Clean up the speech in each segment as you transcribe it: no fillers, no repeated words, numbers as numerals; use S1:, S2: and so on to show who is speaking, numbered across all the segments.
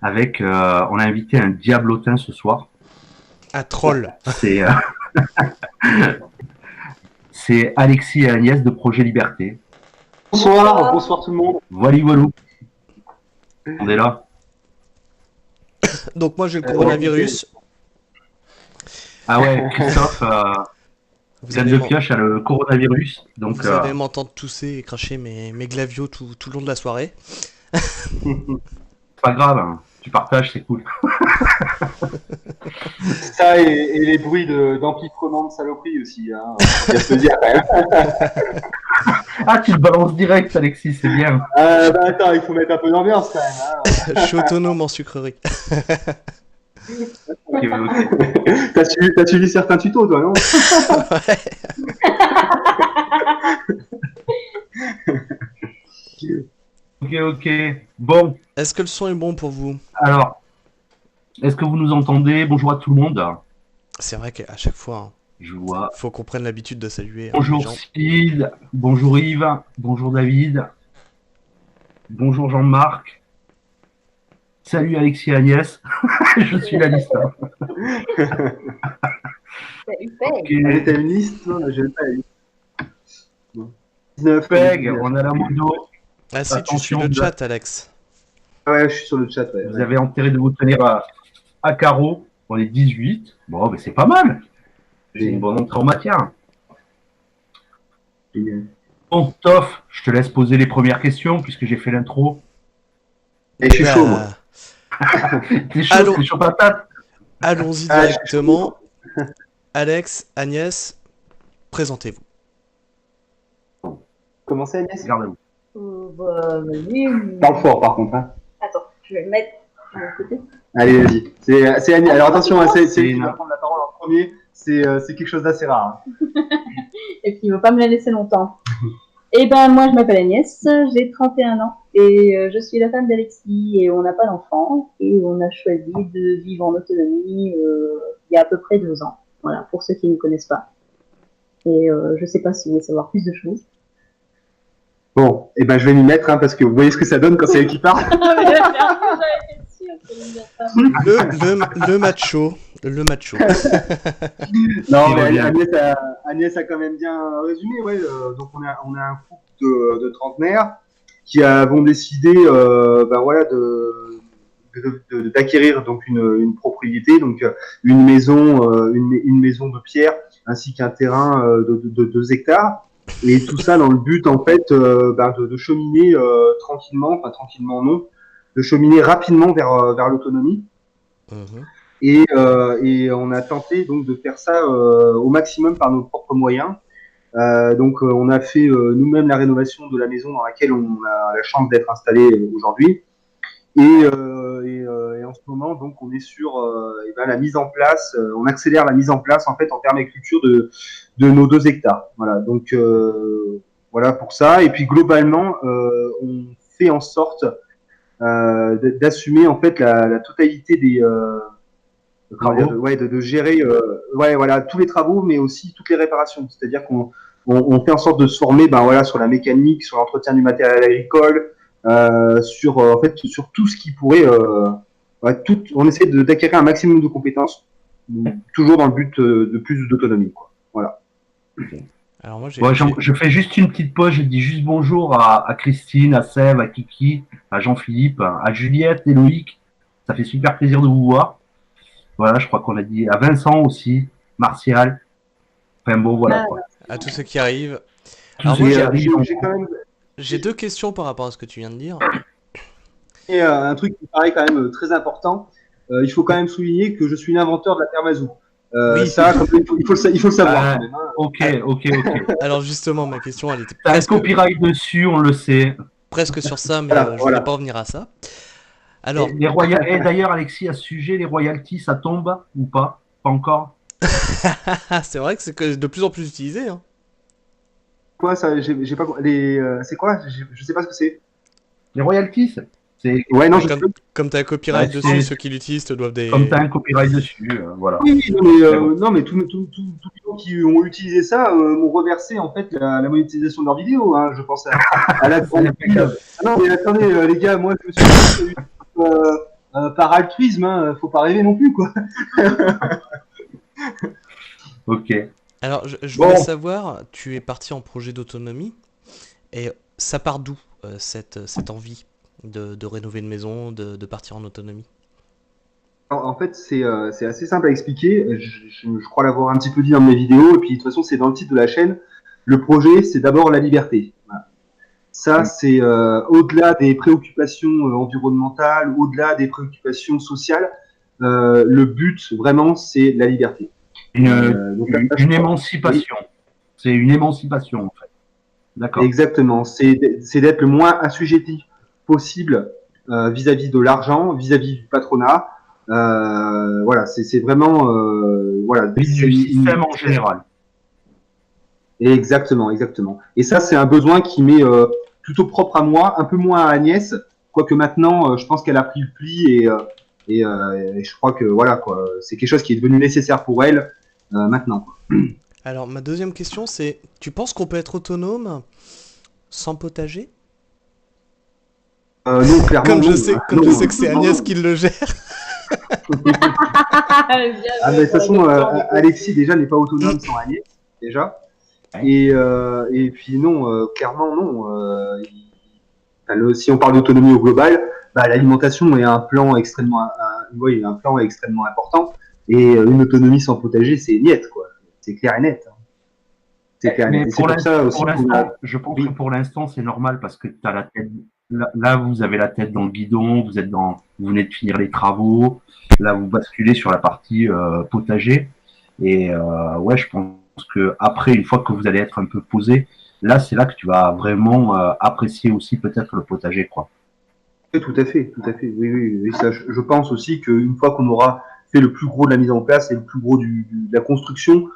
S1: avec, on a invité un diablotin ce soir.
S2: Un troll.
S1: C'est Alexis et Agnès de Projet Liberté.
S3: Bonsoir tout le monde.
S1: Voilà, on est là.
S2: Donc moi j'ai le coronavirus.
S1: Ah ouais, Christophe,
S2: Vous
S1: Yann
S2: allez
S1: de Pioche a le coronavirus. Donc,
S2: vous allez m'entendre tousser et cracher mes glaviots tout le long de la soirée.
S1: c'est pas grave, hein. Tu partages, c'est cool.
S3: Ça et les bruits d'empiffrement de saloperie aussi, hein. Il y a se dire quand même.
S1: Ah, tu le balances direct, Alexis, c'est bien.
S3: Bah attends, il faut mettre un peu d'ambiance quand même.
S2: Je suis autonome en sucrerie.
S1: Ok.
S3: T'as suivi certains tutos, toi, non?
S1: Ok. Bon,
S2: Est-ce que le son est bon pour vous?
S1: alors, est-ce que vous nous entendez? Bonjour à tout le monde.
S2: C'est vrai qu'à chaque fois,
S1: Je vois.
S2: faut qu'on prenne l'habitude de saluer les
S1: Bonjour
S2: gens.
S1: Sid, bonjour Yves, bonjour David, bonjour Jean-Marc. Salut Alexis et Agnès. Je suis la liste.
S4: Salut Peg.
S1: Ok.
S3: T'as une liste? Non, j'ai pas la liste. 19.
S1: Peg, on a la mono.
S2: Ah si, tu suis
S1: Attention,
S2: le chat, Alex.
S3: Ouais, je suis sur le chat. Ouais.
S1: Vous avez intérêt de vous tenir à carreau. On est 18. Bon, mais c'est pas mal. C'est une bonne entrée en matière. Bon, Toff, je te laisse poser les premières questions puisque j'ai fait l'intro.
S3: Et je suis chaud, moi.
S1: T'es
S2: Allons.
S1: chaud patate.
S2: Allons-y directement. Alex, Agnès, présentez-vous.
S3: Commencez, Agnès?
S1: Regardez-vous.
S4: Vas-y.
S3: Parle fort, par contre. Hein.
S4: Attends, je vais le mettre de mon côté.
S3: Allez, vas-y. C'est Agnès. Alors attention, hein, c'est
S1: C'est
S3: qui va prendre la parole en premier. C'est quelque chose d'assez rare. Hein.
S4: Et puis, il ne veut pas me la laisser longtemps. Eh ben, moi, je m'appelle Agnès, j'ai 31 ans et je suis la femme d'Alexis et on n'a pas d'enfant et on a choisi de vivre en autonomie il y a à peu près 2 ans. Voilà, pour ceux qui ne me connaissent pas. Et je ne sais pas si vous voulez savoir plus de choses.
S3: Bon, et ben je vais m'y mettre hein, parce que vous voyez ce que ça donne quand c'est elle qui parle.
S2: Le macho. Le macho.
S3: Non, mais Agnès a quand même bien résumé. Ouais, donc on a un couple de trentenaires qui avons décidé voilà, d'acquérir donc une propriété, donc une maison de pierre ainsi qu'un terrain de 2 hectares. Et tout ça dans le but en fait de cheminer tranquillement, enfin tranquillement non, de cheminer rapidement vers l'autonomie. Et on a tenté donc de faire ça au maximum par nos propres moyens. Donc on a fait nous-mêmes la rénovation de la maison dans laquelle on a la chance d'être installé aujourd'hui. Et en ce moment donc on est sur la mise en place, on accélère la mise en place en fait en permaculture de nos 2 hectares. Voilà, donc voilà pour ça. Et puis globalement on fait en sorte d'assumer en fait la totalité des de gérer voilà tous les travaux mais aussi toutes les réparations. C'est-à-dire qu'on fait en sorte de se former sur la mécanique, sur l'entretien du matériel agricole, sur tout ce qui pourrait on essaie d'acquérir un maximum de compétences, toujours dans le but de plus d'autonomie, quoi. Voilà.
S2: Alors moi,
S1: je fais juste une petite pause, je dis juste bonjour à Christine, à Sève, à Kiki, à Jean-Philippe, à Juliette et Loïc. Ça fait super plaisir de vous voir. Voilà, je crois qu'on a dit à Vincent aussi, Martial. Enfin bon, voilà. Quoi.
S2: À tous ceux qui arrivent.
S1: Alors moi,
S2: j'ai 2 questions par rapport à ce que tu viens de dire.
S3: Et un truc qui me paraît quand même très important, il faut quand même souligner que je suis l'inventeur de la Thermazou.
S2: Oui,
S3: ça, il faut le savoir.
S1: Ok.
S2: Alors justement, ma question, elle était
S1: presque... T'as un copyright dessus, on le sait.
S2: Presque sur ça, mais je ne vais pas revenir à ça. Alors,
S1: et d'ailleurs, Alexis, à ce sujet, les royalties, ça tombe ou pas? Pas encore.
S2: C'est vrai que c'est de plus en plus utilisé. Hein.
S3: Quoi ça? J'ai pas c'est quoi? Je sais pas ce que c'est.
S1: Les royalties.
S3: Ouais, non,
S2: comme tu as un copyright dessus, ceux qui l'utilisent te doivent des.
S1: Comme tu as un copyright dessus, voilà.
S3: Oui, non, mais tous les gens qui ont utilisé ça m'ont reversé en fait la monétisation de leurs vidéos. Hein, je pense à la. Non, mais attendez, les gars, moi je me suis par altruisme, hein, faut pas rêver non plus, quoi.
S1: Ok.
S2: Alors, je voulais savoir, tu es parti en projet d'autonomie, et ça part d'où cette envie de rénover une maison, de partir en autonomie?
S3: En fait, c'est assez simple à expliquer. Je crois l'avoir un petit peu dit dans mes vidéos, et puis de toute façon, c'est dans le titre de la chaîne. Le projet, c'est d'abord la liberté. Voilà. Ça, c'est au-delà des préoccupations environnementales, au-delà des préoccupations sociales. Le but, vraiment, c'est la liberté.
S1: Donc, une émancipation. Oui. C'est une émancipation, en fait. D'accord.
S3: Exactement. C'est d'être le moins assujetti possible vis-à-vis de l'argent, vis-à-vis du patronat. Voilà, c'est vraiment voilà.
S1: Du système en général.
S3: Exactement. Et ça, c'est un besoin qui m'est plutôt propre à moi, un peu moins à Agnès, quoique maintenant, je pense qu'elle a pris le pli et je crois que voilà quoi, c'est quelque chose qui est devenu nécessaire pour elle maintenant. Quoi.
S2: Alors, ma deuxième question, c'est, tu penses qu'on peut être autonome sans potager?
S3: Non, clairement.
S2: Comme je sais que c'est Agnès qui le gère.
S3: Mais de toute façon, Alexis déjà n'est pas autonome sans Agnès déjà. Et puis non, clairement non. Si on parle d'autonomie au global, l'alimentation est un plan extrêmement important. Et une autonomie sans potager, c'est niette, quoi. C'est clair et net.
S1: C'est clair et net. Pour l'instant, je pense que pour l'instant, c'est normal parce que tu as la tête. Là, vous avez la tête dans le guidon, vous venez de finir les travaux. Là, vous basculez sur la partie potager. Et ouais, je pense que après, une fois que vous allez être un peu posé, là, c'est là que tu vas vraiment apprécier aussi peut-être le potager, quoi.
S3: Tout à fait. Oui. Ça, je pense aussi qu'une fois qu'on aura fait le plus gros de la mise en place et le plus gros de la construction,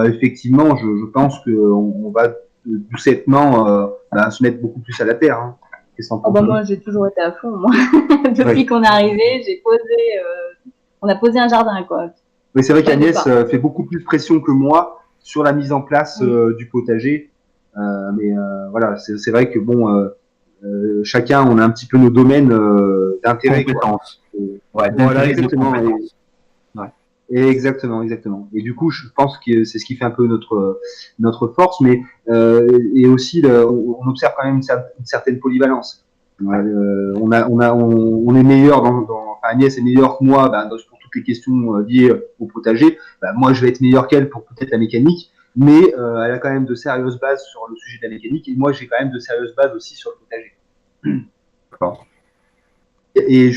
S3: effectivement, je pense qu'on va doucettement se mettre beaucoup plus à la terre. Hein.
S4: Moi, j'ai toujours été à fond. Moi. Depuis qu'on est arrivé, on a posé un jardin, quoi.
S3: Mais c'est vrai qu'Agnès fait beaucoup plus pression que moi sur la mise en place du potager. Mais voilà, c'est vrai que bon, chacun, on a un petit peu nos domaines d'intérêt. Voilà, exactement. Exactement. Et du coup, je pense que c'est ce qui fait un peu notre force, mais et aussi on observe quand même une certaine polyvalence. On est meilleur Agnès est meilleure que moi pour toutes les questions liées au potager. Moi, je vais être meilleur qu'elle pour peut-être la mécanique, mais elle a quand même de sérieuses bases sur le sujet de la mécanique, et moi, j'ai quand même de sérieuses bases aussi sur le potager.
S1: D'accord.
S3: Et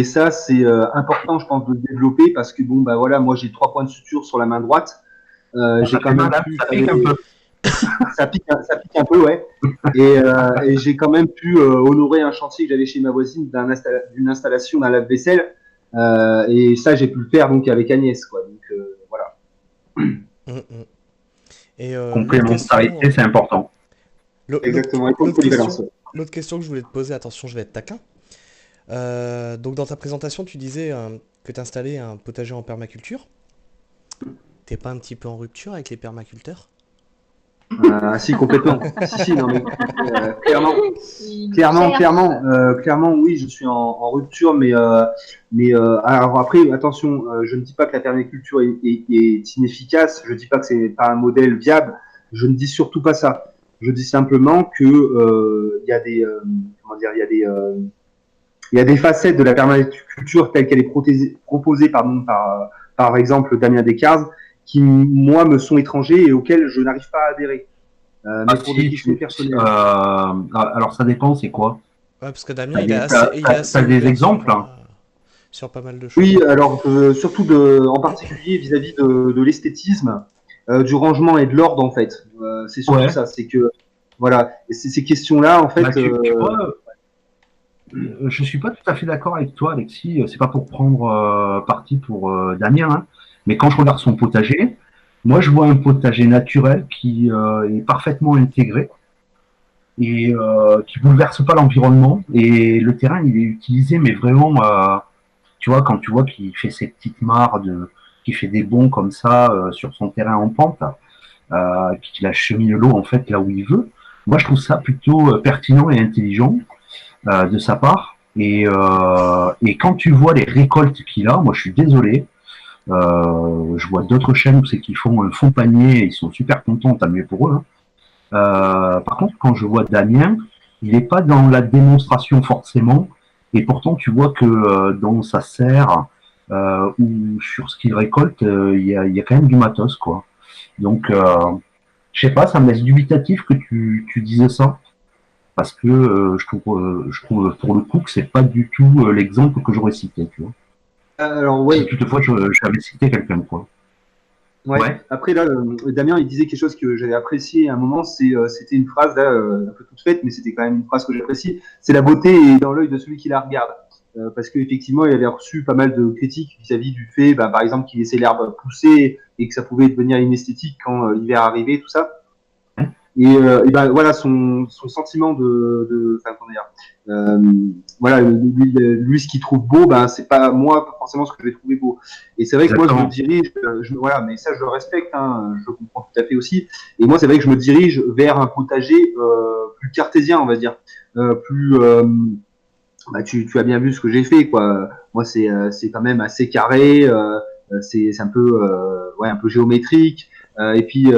S3: ça c'est important, je pense, de le développer parce que bon voilà, moi j'ai 3 points de suture sur la main droite. J'ai quand même ça pique un peu, ouais. Et j'ai quand même pu honorer un chantier que j'avais chez ma voisine d'une installation d'un lave-vaisselle. Et ça, j'ai pu le faire donc avec Agnès, quoi. Donc voilà.
S2: Et
S1: complémentarité, c'est important.
S3: Exactement.
S2: L'autre question que je voulais te poser, attention, je vais être taquin. Donc dans ta présentation, tu disais que tu installais un potager en permaculture. T'es pas un petit peu en rupture avec les permaculteurs?
S3: Si, complètement. si, non, mais clairement, oui, je suis en rupture, mais alors après, attention, je ne dis pas que la permaculture est inefficace, je ne dis pas que c'est pas un modèle viable, je ne dis surtout pas ça. Je dis simplement que il y a des il y a des facettes de la permaculture telle qu'elle est proposée par exemple Damien Descartes, qui, moi, me sont étrangers et auxquels je n'arrive pas à adhérer. Mais pour des questions personnelles.
S1: Alors, ça dépend, c'est quoi?
S2: Ouais, parce que Damien, il est assez
S1: des exemples
S2: sur pas mal de choses.
S3: Oui, alors, surtout en particulier vis-à-vis de l'esthétisme, du rangement et de l'ordre, en fait. C'est surtout ça, c'est que, voilà, ces questions-là, en fait...
S1: tu vois, je suis pas tout à fait d'accord avec toi, Alexis. C'est pas pour prendre parti pour Damien, hein. Mais quand je regarde son potager, moi je vois un potager naturel qui est parfaitement intégré et qui bouleverse pas l'environnement. Et le terrain, il est utilisé, mais vraiment, tu vois, quand tu vois qu'il fait ses petites mares, qu'il fait des bonds comme ça sur son terrain en pente, qu'il achemine l'eau en fait là où il veut. Moi, je trouve ça plutôt pertinent et intelligent de sa part. Et quand tu vois les récoltes qu'il a, moi je suis désolé, je vois d'autres chaînes où c'est qu'ils font un fond panier et ils sont super contents, tant mieux pour eux. Hein. Par contre, quand je vois Damien, il n'est pas dans la démonstration forcément, et pourtant tu vois que dans sa serre ou sur ce qu'il récolte, il y a quand même du matos, quoi. Donc, je sais pas, ça me laisse dubitatif que tu dises ça, parce que je trouve pour le coup que c'est pas du tout l'exemple que j'aurais cité, tu vois.
S3: Alors
S1: Si
S3: ouais,
S1: toutefois j'avais cité quelqu'un, quoi.
S3: ouais.
S1: Ouais.
S3: Après là, Damien, il disait quelque chose que j'avais apprécié à un moment. C'était une phrase là, un peu toute faite, mais c'était quand même une phrase que j'apprécie. C'est la beauté est dans l'œil de celui qui la regarde. Parce qu'effectivement, il avait reçu pas mal de critiques vis-à-vis du fait, bah, par exemple, qu'il laissait l'herbe pousser et que ça pouvait devenir inesthétique quand l'hiver arrivait, tout ça. Et ben voilà son sentiment enfin, comment dire, voilà lui ce qu'il trouve beau, ben c'est pas moi forcément ce que je vais trouver beau. Et c'est vrai que moi je me
S1: Exactement.
S3: dirige, voilà, mais ça je le respecte, hein, je le comprends tout à fait aussi. Et moi c'est vrai que je me dirige vers un potager plus cartésien, on va dire, plus bah, tu as bien vu ce que j'ai fait, quoi. Moi, c'est quand même assez carré, c'est un peu, ouais, un peu géométrique. Et puis,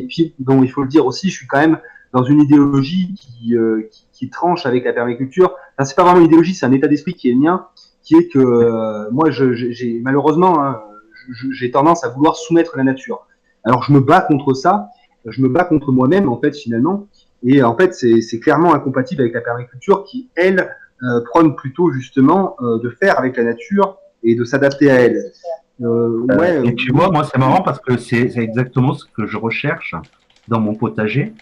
S3: puis, bon, il faut le dire aussi, je suis quand même dans une idéologie qui tranche avec la permaculture. Enfin, c'est pas vraiment une idéologie, c'est un état d'esprit qui est le mien, qui est que moi, j'ai malheureusement, hein, j'ai tendance à vouloir soumettre la nature. Alors, je me bats contre ça, je me bats contre moi-même, en fait, finalement. Et en fait, c'est clairement incompatible avec la permaculture qui, elle, prône plutôt justement de faire avec la nature et de s'adapter à elle. Ouais,
S1: Et tu vois, moi, c'est marrant parce que c'est exactement ce que je recherche dans mon potager,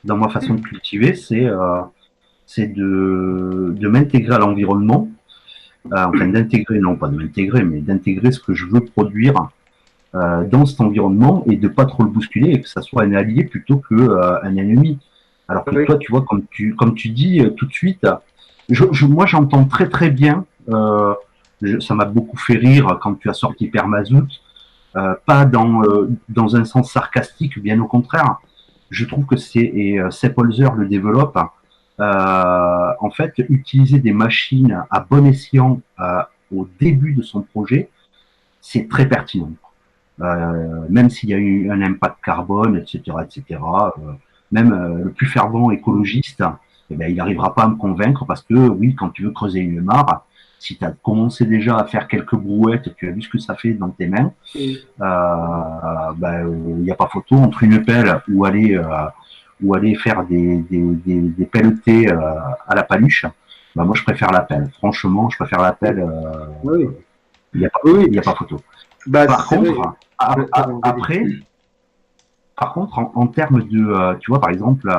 S1: dans ma façon de cultiver, c'est de m'intégrer à l'environnement, enfin d'intégrer, non pas de m'intégrer, mais d'intégrer ce que je veux produire dans cet environnement et de pas trop le bousculer et que ça soit un allié plutôt que un ennemi. Alors que
S3: oui.
S1: toi, tu vois, comme tu dis tout de suite, moi j'entends très très bien. Ça m'a beaucoup fait rire quand tu as sorti Permazout, pas dans un sens sarcastique, bien au contraire. Je trouve que Sepp Holzer le développe. En fait, utiliser des machines à bon escient au début de son projet, c'est très pertinent. Même s'il y a eu un impact carbone, etc., etc. Même le plus fervent écologiste, eh ben, il n'arrivera pas à me convaincre parce que oui, quand tu veux creuser une mare, si tu as commencé déjà à faire quelques brouettes, tu as vu ce que ça fait dans tes mains, il n'y a pas photo entre une pelle ou aller faire des pelletés à la paluche. Bah, moi, je préfère la pelle. Franchement, je préfère la pelle.
S3: Oui,
S1: Il n'y a,
S3: oui.
S1: y a pas photo.
S3: Bah,
S1: Par
S3: c'est vrai.
S1: contre, après, en termes de, tu vois, par exemple,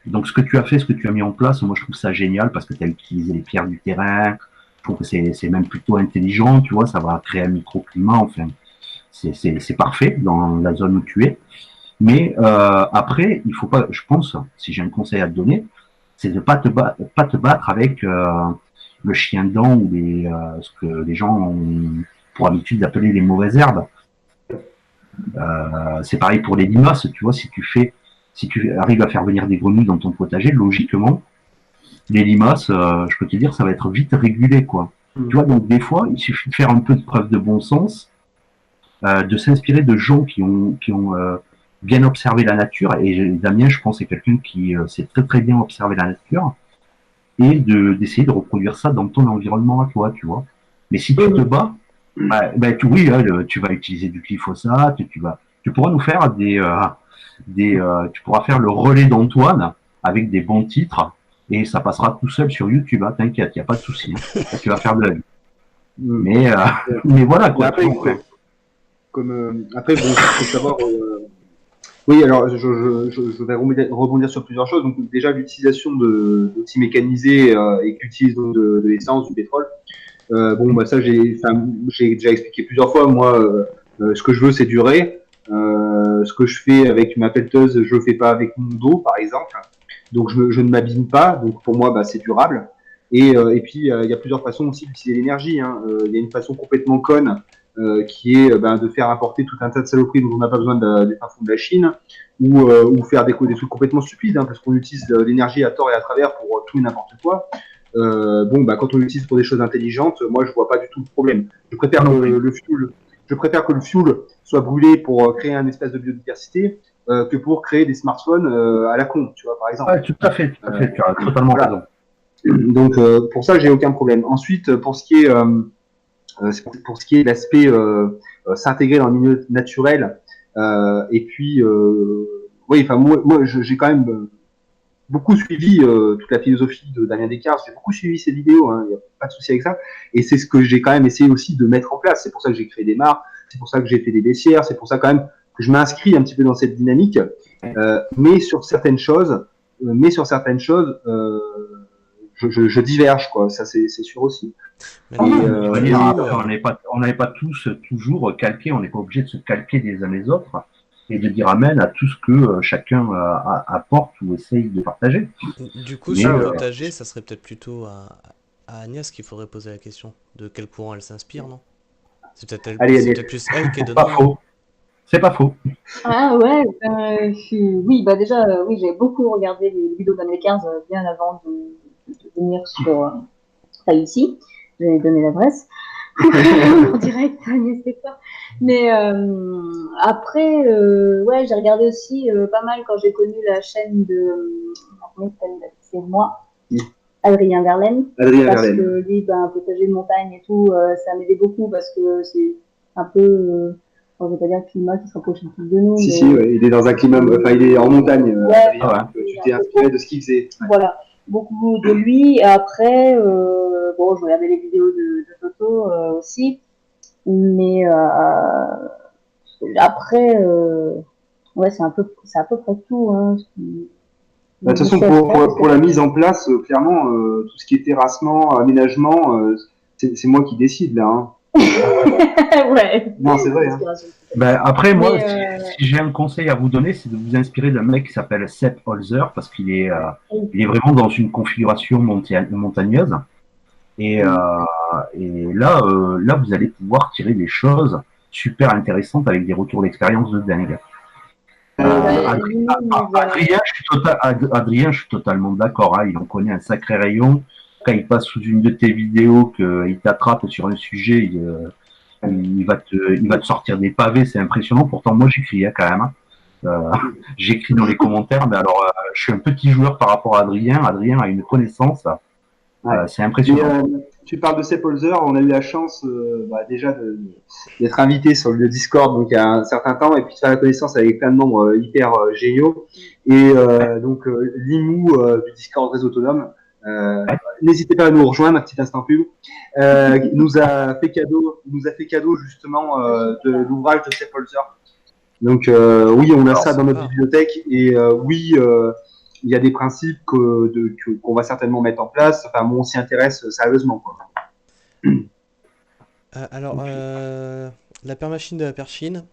S1: donc ce que tu as fait, ce que tu as mis en place, moi je trouve ça génial parce que tu as utilisé les pierres du terrain. Je trouve que c'est même plutôt intelligent, tu vois, ça va créer un microclimat, enfin, c'est parfait dans la zone où tu es. Mais après, il faut pas, je pense, si j'ai un conseil à te donner, c'est de pas te battre avec le chien de dent ou ce que les gens ont pour habitude d'appeler les mauvaises herbes. C'est pareil pour les limaces, tu vois, si tu arrives à faire venir des grenouilles dans ton potager, logiquement, les limaces, je peux te dire, ça va être vite régulé, quoi. Tu vois, donc des fois, il suffit de faire un peu de preuve de bon sens, de s'inspirer de gens qui ont bien observé la nature. Et Damien, je pense, c'est quelqu'un qui sait très très bien observer la nature et d'essayer de reproduire ça dans ton environnement à toi, tu vois. Mais si tu te bats, oui, tu vas utiliser du glyphosate, tu pourras nous faire tu pourras faire le relais d'Antoine avec des bons titres et ça passera tout seul sur YouTube. Hein, t'inquiète, il n'y a pas de souci. Hein, tu vas faire de la vue. Mais, mais voilà quoi.
S3: Après, après, bon, il faut savoir. Oui, alors je vais rebondir sur plusieurs choses. Donc déjà l'utilisation d'outils mécanisés et qui utilisent donc de l'essence, du pétrole. Bon, bah ça j'ai déjà expliqué plusieurs fois. Moi, ce que je veux, c'est durer. Ce que je fais avec ma pelleteuse, je le fais pas avec mon dos, par exemple. Donc je ne m'abîme pas. Donc pour moi, bah, c'est durable. Et puis il y a plusieurs façons aussi d'utiliser l'énergie. Hein. Il y a une façon complètement conne qui est de faire importer tout un tas de saloperies dont on n'a pas besoin des fins fonds de la Chine, ou faire des trucs complètement stupides, hein, parce qu'on utilise l'énergie à tort et à travers pour tout et n'importe quoi. quand on l'utilise pour des choses intelligentes, moi je vois pas du tout le problème. Je préfère que le fuel soit brûlé pour créer un espace de biodiversité que pour créer des smartphones à la con, tu vois, par exemple.
S1: Ouais, tout à fait, tu as totalement
S3: Voilà.
S1: raison.
S3: Donc pour ça, j'ai aucun problème. Ensuite, pour ce qui est de l'aspect s'intégrer dans le milieu naturel, et puis oui, enfin moi j'ai quand même beaucoup suivi toute la philosophie de Damien Descartes. J'ai beaucoup suivi ses vidéos, hein, y a pas de souci avec ça. Et c'est ce que j'ai quand même essayé aussi de mettre en place. C'est pour ça que j'ai créé des mares, c'est pour ça que j'ai fait des baissières, c'est pour ça quand même que je m'inscris un petit peu dans cette dynamique. Mais sur certaines choses, je diverge, quoi. Ça, c'est sûr aussi.
S2: Mais
S3: Et,
S2: non,
S1: Je veux
S2: du
S1: dire,
S2: coup,
S1: après, on n'est pas tous toujours calqués, on n'est pas obligé de se calquer les uns les autres et de dire amen à tout ce que chacun apporte ou essaye de partager.
S2: du coup,
S1: Mais,
S2: sur le potager, ça serait peut-être plutôt à Agnès qu'il faudrait poser la question. De quel courant elle s'inspire, non? C'est peut-être
S3: Allez,
S2: c'est
S3: Agnès.
S2: peut-être plus elle qui est
S1: c'est pas
S2: dedans, non?
S1: faux. C'est pas faux.
S4: Ah ouais, oui, bah déjà, oui, j'ai beaucoup regardé les vidéos d'Américains bien avant de venir ici. Je vais donner l'adresse. En direct, Agnès Pépin. Mais après, ouais, j'ai regardé aussi pas mal quand j'ai connu la chaîne c'est moi, Adrien Verlaine.
S3: Adrien
S4: Parce
S3: Verlaine.
S4: que lui, potager de montagne et tout, ça m'aidait beaucoup parce que c'est un peu, je vais pas dire le climat qui se rapproche un peu de nous.
S3: Si,
S4: mais,
S3: ouais, il est dans un climat, enfin, il est en montagne.
S4: Ouais.
S3: Adrien,
S1: Ouais.
S3: donc, tu t'es inspiré de ce qu'il faisait.
S4: Voilà, beaucoup de lui. Et après, bon, je regardais les vidéos de Toto aussi. Mais après, ouais, c'est à peu près tout. Hein,
S3: De toute façon, pour la mise en place, clairement, tout ce qui est terrassement, aménagement, c'est moi qui décide là. Hein.
S4: Ouais.
S3: Non, c'est vrai. Hein.
S1: Ben, après, moi,
S4: Mais,
S1: si j'ai un conseil à vous donner, c'est de vous inspirer d'un mec qui s'appelle Sepp Holzer, parce qu'il est, il est vraiment dans une configuration montagneuse. Et là, vous allez pouvoir tirer des choses super intéressantes avec des retours d'expérience de dingue. Adrien, je suis totalement d'accord. Hein, il en connaît un sacré rayon. Quand il passe sous une de tes vidéos, qu'il t'attrape sur un sujet, il va te sortir des pavés, c'est impressionnant. Pourtant, moi, j'écris quand même. J'écris dans les commentaires, mais alors, je suis un petit joueur par rapport à Adrien. Adrien a une connaissance, c'est impressionnant.
S3: Tu parles de Sepp Holzer, on a eu la chance déjà d'être invité sur le Discord donc il y a un certain temps et puis de faire la connaissance avec plein de membres hyper géniaux et donc Limou du Discord Réseau Autonome. N'hésitez pas à nous rejoindre, un petit instant pub. Nous a fait cadeau justement de l'ouvrage de Sepp Holzer. Donc oui, on a ça dans notre bibliothèque et oui. Il y a des principes qu'on va certainement mettre en place. Enfin, on s'y intéresse sérieusement. Quoi.
S2: Alors, la permachine de la Perchine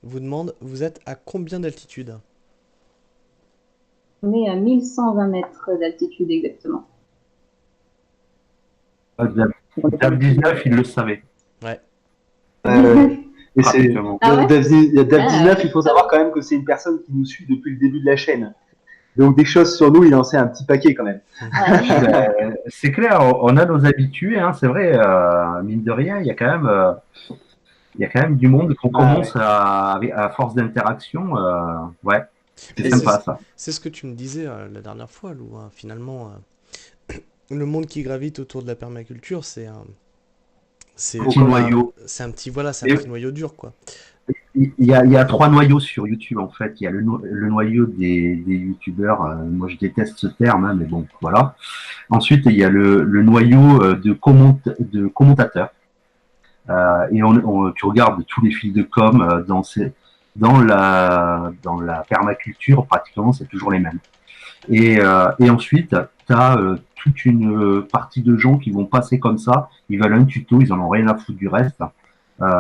S2: vous demande, vous êtes à combien d'altitude?
S4: On est à 1120 mètres d'altitude exactement.
S1: Dave 19, il le savait.
S2: Ouais.
S3: Et c'est Dave 19, il faut savoir quand même que c'est une personne qui nous suit depuis le début de la chaîne. Donc des choses sur nous, il en sait un petit paquet quand même.
S1: C'est clair, on a nos habitués, hein, c'est vrai, mine de rien, il y a quand même du monde qu'on commence à force d'interaction, ouais, c'est sympa ça.
S2: C'est ce que tu me disais la dernière fois, Lou, hein, finalement, le monde qui gravite autour de la permaculture, c'est un petit noyau. C'est un petit noyau dur, quoi.
S1: Il y a 3 noyaux sur YouTube en fait. Il y a le noyau des youtubeurs. Moi je déteste ce terme, hein, mais bon voilà. Ensuite il y a le noyau de commentateurs. Et tu regardes tous les fils de com dans la permaculture, pratiquement c'est toujours les mêmes. Et ensuite tu as toute une partie de gens qui vont passer comme ça. Ils veulent un tuto, ils en ont rien à foutre du reste.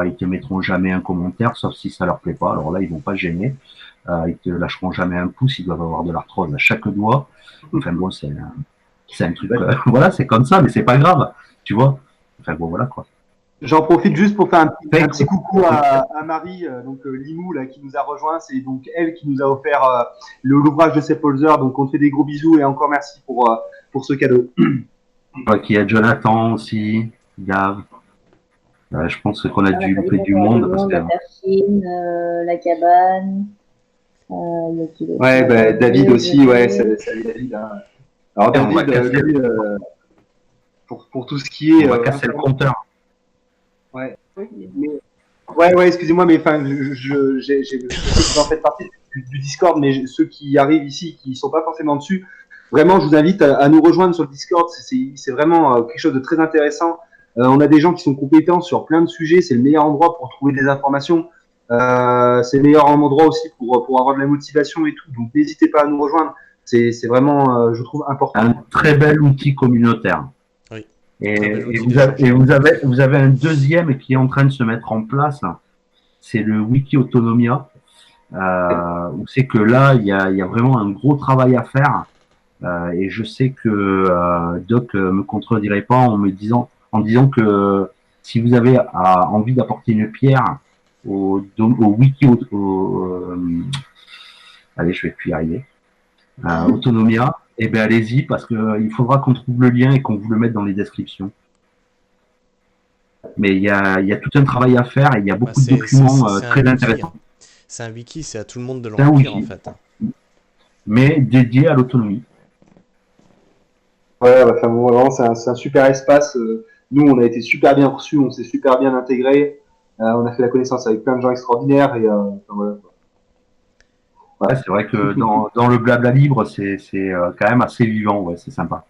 S1: Ils te mettront jamais un commentaire, sauf si ça leur plaît pas. Alors là, ils vont pas gêner. Ils te lâcheront jamais un pouce. Ils doivent avoir de l'arthrose à chaque doigt. Enfin bon, c'est un truc. Voilà, c'est comme ça, mais c'est pas grave, tu vois. Enfin bon, voilà quoi.
S3: J'en profite juste pour faire un petit coucou à Marie, donc Limou là, qui nous a rejoint. C'est donc elle qui nous a offert l'ouvrage de Sepp Holzer. Donc on te fait des gros bisous et encore merci pour ce cadeau.
S1: Je vois qu'il y a Jonathan aussi, Gav. Je pense qu'on a dû louper du monde parce que
S4: la Perfine, la cabane. Il y a qui d'autre?
S3: Ouais, bah, David
S4: Mathieu,
S3: aussi, ouais,
S4: Xavier.
S3: salut David. Hein. Alors
S1: on va
S3: David,
S1: casser,
S3: lui, pour tout ce qui est
S1: on va casser le compteur.
S3: ouais. Mais, ouais, excusez-moi, mais enfin, je sais que vous en faites partie du Discord, mais ceux qui arrivent ici, qui sont pas forcément dessus, vraiment, je vous invite à nous rejoindre sur le Discord. C'est vraiment quelque chose de très intéressant. On a des gens qui sont compétents sur plein de sujets. C'est le meilleur endroit pour trouver des informations. C'est le meilleur endroit aussi pour avoir de la motivation et tout. Donc, n'hésitez pas à nous rejoindre. C'est vraiment, je trouve, important.
S1: Un très bel outil communautaire.
S2: Oui.
S1: Et vous avez un deuxième qui est en train de se mettre en place. C'est le Wiki Autonomia. Où c'est que là, il y a vraiment un gros travail à faire. Et je sais que Doc me contredirait pas en disant que si vous avez envie d'apporter une pierre au wiki allez, je vais plus y arriver, Autonomia, eh ben allez-y parce que il faudra qu'on trouve le lien et qu'on vous le mette dans les descriptions. Mais il y a tout un travail à faire et il y a beaucoup de documents très intéressants.
S2: C'est un wiki, c'est à tout le monde de le
S1: C'est un
S2: remplir en
S1: wiki,
S2: fait.
S1: mais dédié à l'autonomie.
S3: Ouais, enfin, bon, vraiment, c'est un super espace. Nous, on a été super bien reçus, on s'est super bien intégrés. On a fait la connaissance avec plein de gens extraordinaires et enfin, voilà.
S1: Ouais, c'est vrai que dans le blabla libre, c'est quand même assez vivant, ouais, c'est sympa.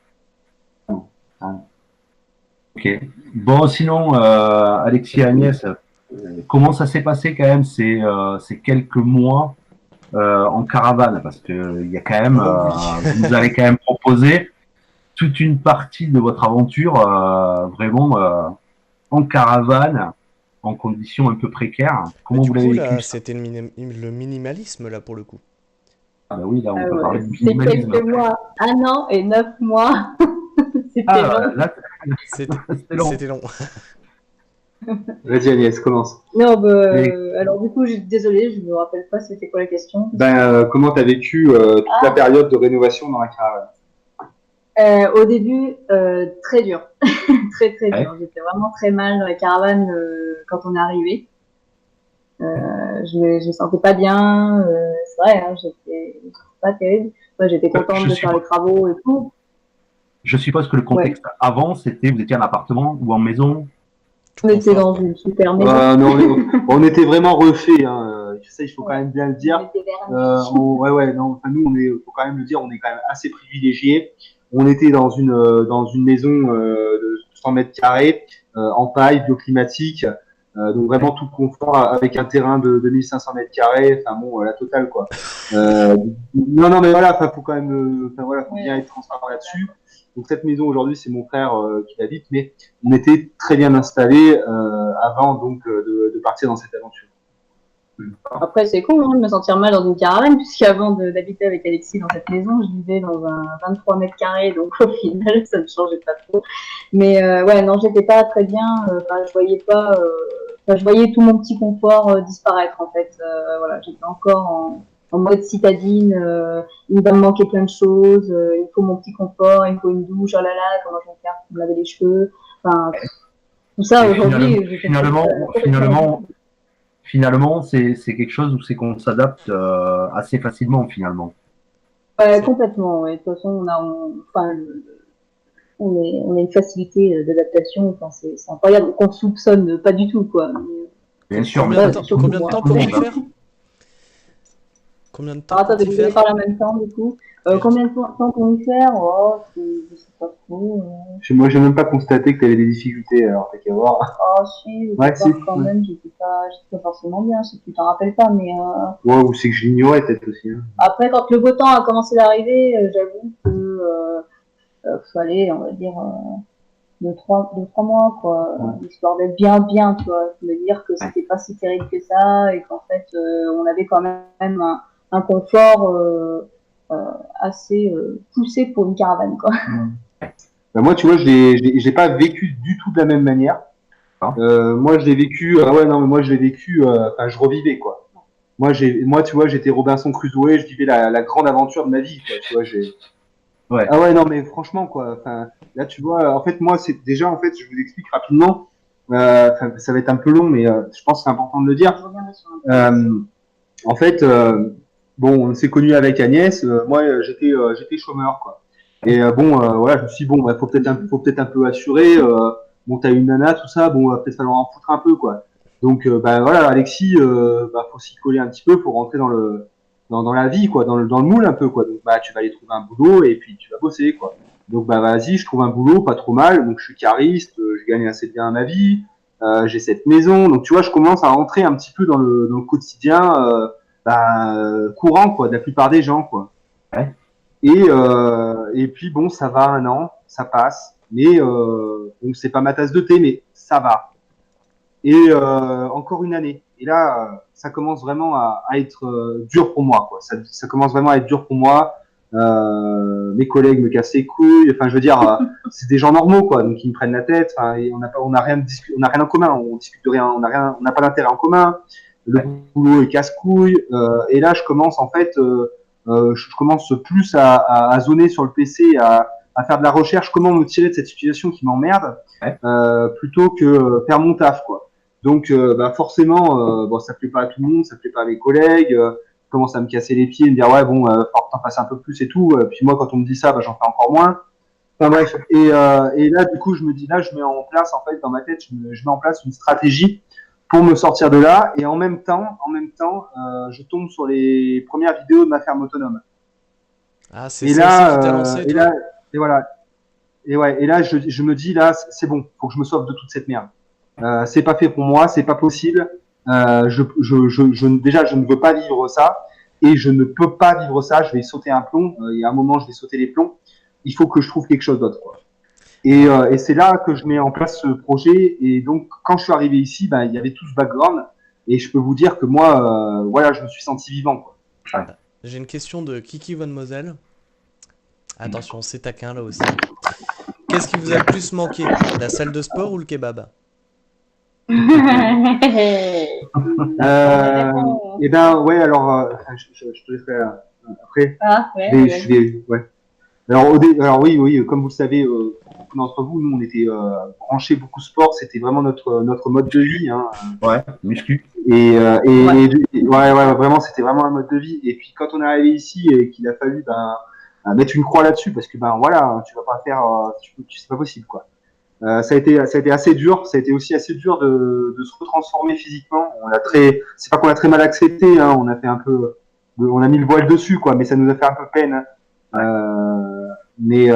S1: Ok. Bon, sinon, Alexis et Agnès, comment ça s'est passé quand même ces quelques mois en caravane? Parce que il y a quand même, vous nous avez quand même proposé toute une partie de votre aventure vraiment en caravane, en conditions un peu précaires. Comment vous l'avez vécu?
S2: C'était le minimalisme là pour le coup.
S1: Ah bah oui, là on peut parler de
S4: C'est
S1: minimalisme.
S4: quelques mois, 1 an et 9 mois. C'était long.
S1: Là,
S2: C'était
S1: long.
S2: C'était long.
S3: Vas-y Agnès, commence.
S4: Non, alors du coup, désolée, je me rappelle pas c'était quoi la question.
S3: Comment tu as vécu toute la période de rénovation dans la caravane?
S4: Au début, très dur. Très dur. J'étais vraiment très mal dans la caravane quand on est arrivé. Je me sentais pas bien. C'est vrai, hein, j'étais pas terrible. Moi, j'étais contente de faire les travaux et tout.
S1: Je suppose que le contexte avant, c'était vous étiez en appartement ou en maison?
S4: On était dans une super maison.
S3: Non, on était vraiment refait. Hein. Ça, il faut quand même bien le dire. Nous, faut quand même le dire, on est quand même assez privilégiés. On était dans une maison de 100 mètres carrés, en paille, bioclimatique. Donc vraiment tout le confort avec un terrain de 1500 mètres carrés. Enfin bon, la totale quoi. Non, mais voilà, faut quand même, faut bien être transparent là-dessus. Donc cette maison aujourd'hui, c'est mon frère qui l'habite, mais on était très bien installés avant donc de partir dans cette aventure.
S4: Après, c'est con de me sentir mal dans une caravane, puisqu'avant d'habiter avec Alexis dans cette maison, je vivais dans un 23 mètres carrés, donc au final, ça ne changeait pas trop. Mais non, j'étais pas très bien. Je voyais pas. Je voyais tout mon petit confort disparaître en fait. Voilà, j'étais encore en mode citadine. Il va me manquer plein de choses. Il faut mon petit confort. Il faut une douche. Oh là là, comment je vais faire pour me laver les cheveux. Enfin, tout ça aujourd'hui.
S1: Finalement, c'est quelque chose où c'est qu'on s'adapte assez facilement finalement.
S4: Complètement. Ouais. De toute façon, on a une facilité d'adaptation. Enfin, c'est incroyable qu'on soupçonne pas du tout, quoi.
S1: Bien sûr.
S2: Combien de temps pour y faire? Combien de temps
S4: attends, vous voulez parler en même temps, du coup. Combien de temps pour y faire? Oh, je sais pas trop.
S3: Moi, j'ai même pas constaté que tu avais des difficultés, alors t'as qu'à voir.
S4: Oh, si, quand même, j'étais pas forcément bien, si tu t'en rappelles pas, mais.
S3: Ouais, ou c'est que je l'ignorais peut-être aussi. Hein.
S4: Après, quand le beau temps a commencé d'arriver, j'avoue que fallait, on va dire, 2-3 mois, quoi, histoire d'être bien, tu vois, me dire que c'était pas si terrible que ça et qu'en fait, on avait quand même un confort assez poussé pour une caravane, quoi.
S3: Moi, tu vois, je l'ai pas vécu du tout de la même manière. Moi, je l'ai vécu. Moi, je l'ai vécu. Je revivais quoi. Moi, tu vois, j'étais Robinson Crusoe. Je vivais la grande aventure de ma vie. Quoi, tu vois,
S1: Ouais.
S3: Ah ouais, non, mais franchement, quoi. Enfin, là, tu vois, en fait, moi, c'est déjà, en fait, je vous explique rapidement. Ça va être un peu long, mais je pense que c'est important de le dire.
S4: Je reviendrai sur un point.
S3: Euh, En fait, bon, on s'est connu avec Agnès. Moi, j'étais chômeur, quoi. Et voilà, je me suis dit, bon, faut peut-être un peu assurer. Bon, t'as une nana, tout ça. Bon, peut-être falloir en foutre un peu, quoi. Donc, voilà, Alexis, faut s'y coller un petit peu, faut rentrer dans la vie, quoi, dans le moule un peu, quoi. Donc, tu vas aller trouver un boulot et puis tu vas bosser, quoi. Donc, vas-y, je trouve un boulot, pas trop mal. Donc, je suis cariste, je gagne assez bien ma vie. J'ai cette maison. Donc, tu vois, je commence à rentrer un petit peu dans le quotidien. Courant, quoi, de la plupart des gens, quoi.
S1: Ouais.
S3: Et puis bon, ça va un an, ça passe, mais donc c'est pas ma tasse de thé, mais ça va. Et encore une année. Et là, ça commence vraiment à être dur pour moi, quoi. Ça commence vraiment à être dur pour moi. Mes collègues me cassent les couilles. Enfin, je veux dire, c'est des gens normaux, quoi. Donc ils me prennent la tête. Enfin, et on a rien en commun. On discute de rien. On n'a pas d'intérêt en commun. Le boulot est casse-couille. Et là, je commence en fait, je commence plus à zoner sur le PC, à faire de la recherche, comment me tirer de cette situation qui m'emmerde,
S1: Ouais.
S3: plutôt que faire mon taf, quoi. Donc, forcément, bon, ça plaît pas à tout le monde, ça plaît pas à mes collègues. Commence à me casser les pieds, me dire ouais bon, faut t'en passer un peu plus et tout. Puis moi, quand on me dit ça, j'en fais encore moins. Enfin bref. Et là, du coup, je me dis là, je mets en place en fait dans ma tête, je mets en place une stratégie pour me sortir de là. Et en même temps, je tombe sur les premières vidéos de ma ferme autonome.
S2: Ah, c'est
S3: Et
S2: celle-ci qui t'a
S3: là,
S2: lancé, toi?
S3: et voilà. Et ouais, et là, je me dis là, c'est bon, faut que je me sauve de toute cette merde. C'est pas fait pour moi, c'est pas possible. Déjà, je ne veux pas vivre ça et je ne peux pas vivre ça. Je vais sauter un plomb. Il y a un moment, je vais sauter les plombs. Il faut que je trouve quelque chose d'autre, quoi.
S2: Alors,
S3: Et c'est là que je mets en place ce projet. Et donc, quand je suis arrivé ici, il y avait tout ce background. Et je peux vous dire que moi, voilà, je me suis senti vivant, quoi.
S2: j'ai une question de Kiki Von Moselle. Attention, c'est taquin là aussi. Qu'est-ce qui vous a le plus manqué? La salle de sport ou le kebab?
S3: Euh, et ouais, alors, je te laisserai après.
S4: Ah, ouais,
S3: Ouais. Alors oui, comme vous le savez, beaucoup d'entre vous, nous, on était branchés beaucoup sport. C'était vraiment notre mode de vie, hein.
S1: Ouais, muscu.
S3: Ouais, vraiment, c'était vraiment un mode de vie. Et puis quand on est arrivé ici et qu'il a fallu mettre une croix là-dessus, parce que voilà, tu vas pas faire, c'est pas possible, quoi. Ça a été assez dur. Ça a été aussi assez dur de se retransformer physiquement. C'est pas qu'on l'a très mal accepté, hein. On a fait un peu, on a mis le voile dessus, quoi. Mais ça nous a fait un peu peine, hein. Mais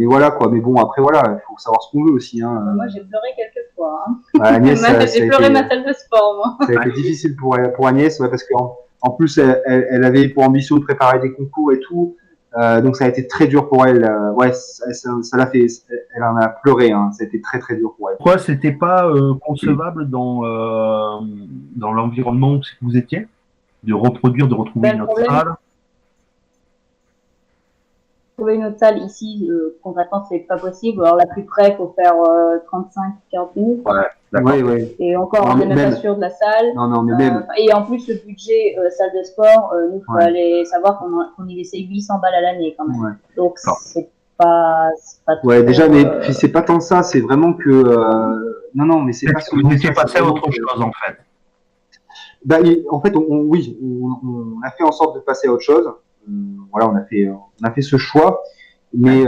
S3: voilà, quoi. Mais bon, après voilà, il faut savoir ce qu'on veut aussi, hein.
S4: moi, j'ai pleuré quelques fois. Hein.
S3: Agnès,
S4: J'ai pleuré ma salle de sport, moi.
S3: ça a été difficile pour Agnès, ouais, parce qu'en plus, elle avait pour ambition de préparer des concours et tout. Donc ça a été très dur pour elle. Ouais, ça l'a fait. Elle en a pleuré, hein. Ça a été très très dur pour elle.
S1: Pourquoi c'était pas concevable dans l'environnement où vous étiez de reproduire, de retrouver
S4: Ben,
S1: une autre salle?
S4: Trouver une autre salle ici, concrètement, c'est pas possible. Alors, la plus près, il faut faire 35-40 minutes.
S1: Ouais, d'accord.
S3: Ouais.
S4: Et encore,
S3: Non,
S4: on n'est même
S3: même.
S4: pas sûr de la salle.
S3: Non, mais même.
S4: Et en plus, le budget salle de sport, nous, il faut
S3: Ouais.
S4: aller savoir qu'on y laissait 800 balles à l'année quand même.
S3: Ouais.
S4: Donc,
S1: D'accord.
S4: c'est pas trop,
S3: Ouais, déjà, mais puis c'est pas tant ça, c'est vraiment que. Non, mais c'est pas
S1: Vous
S3: seulement
S1: étiez
S3: ça.
S1: passé
S3: C'est
S1: à
S3: vraiment
S1: autre
S3: que-
S1: chose en fait.
S3: En fait, oui, on a fait en sorte de passer à autre chose. Voilà, on a fait ce choix, mais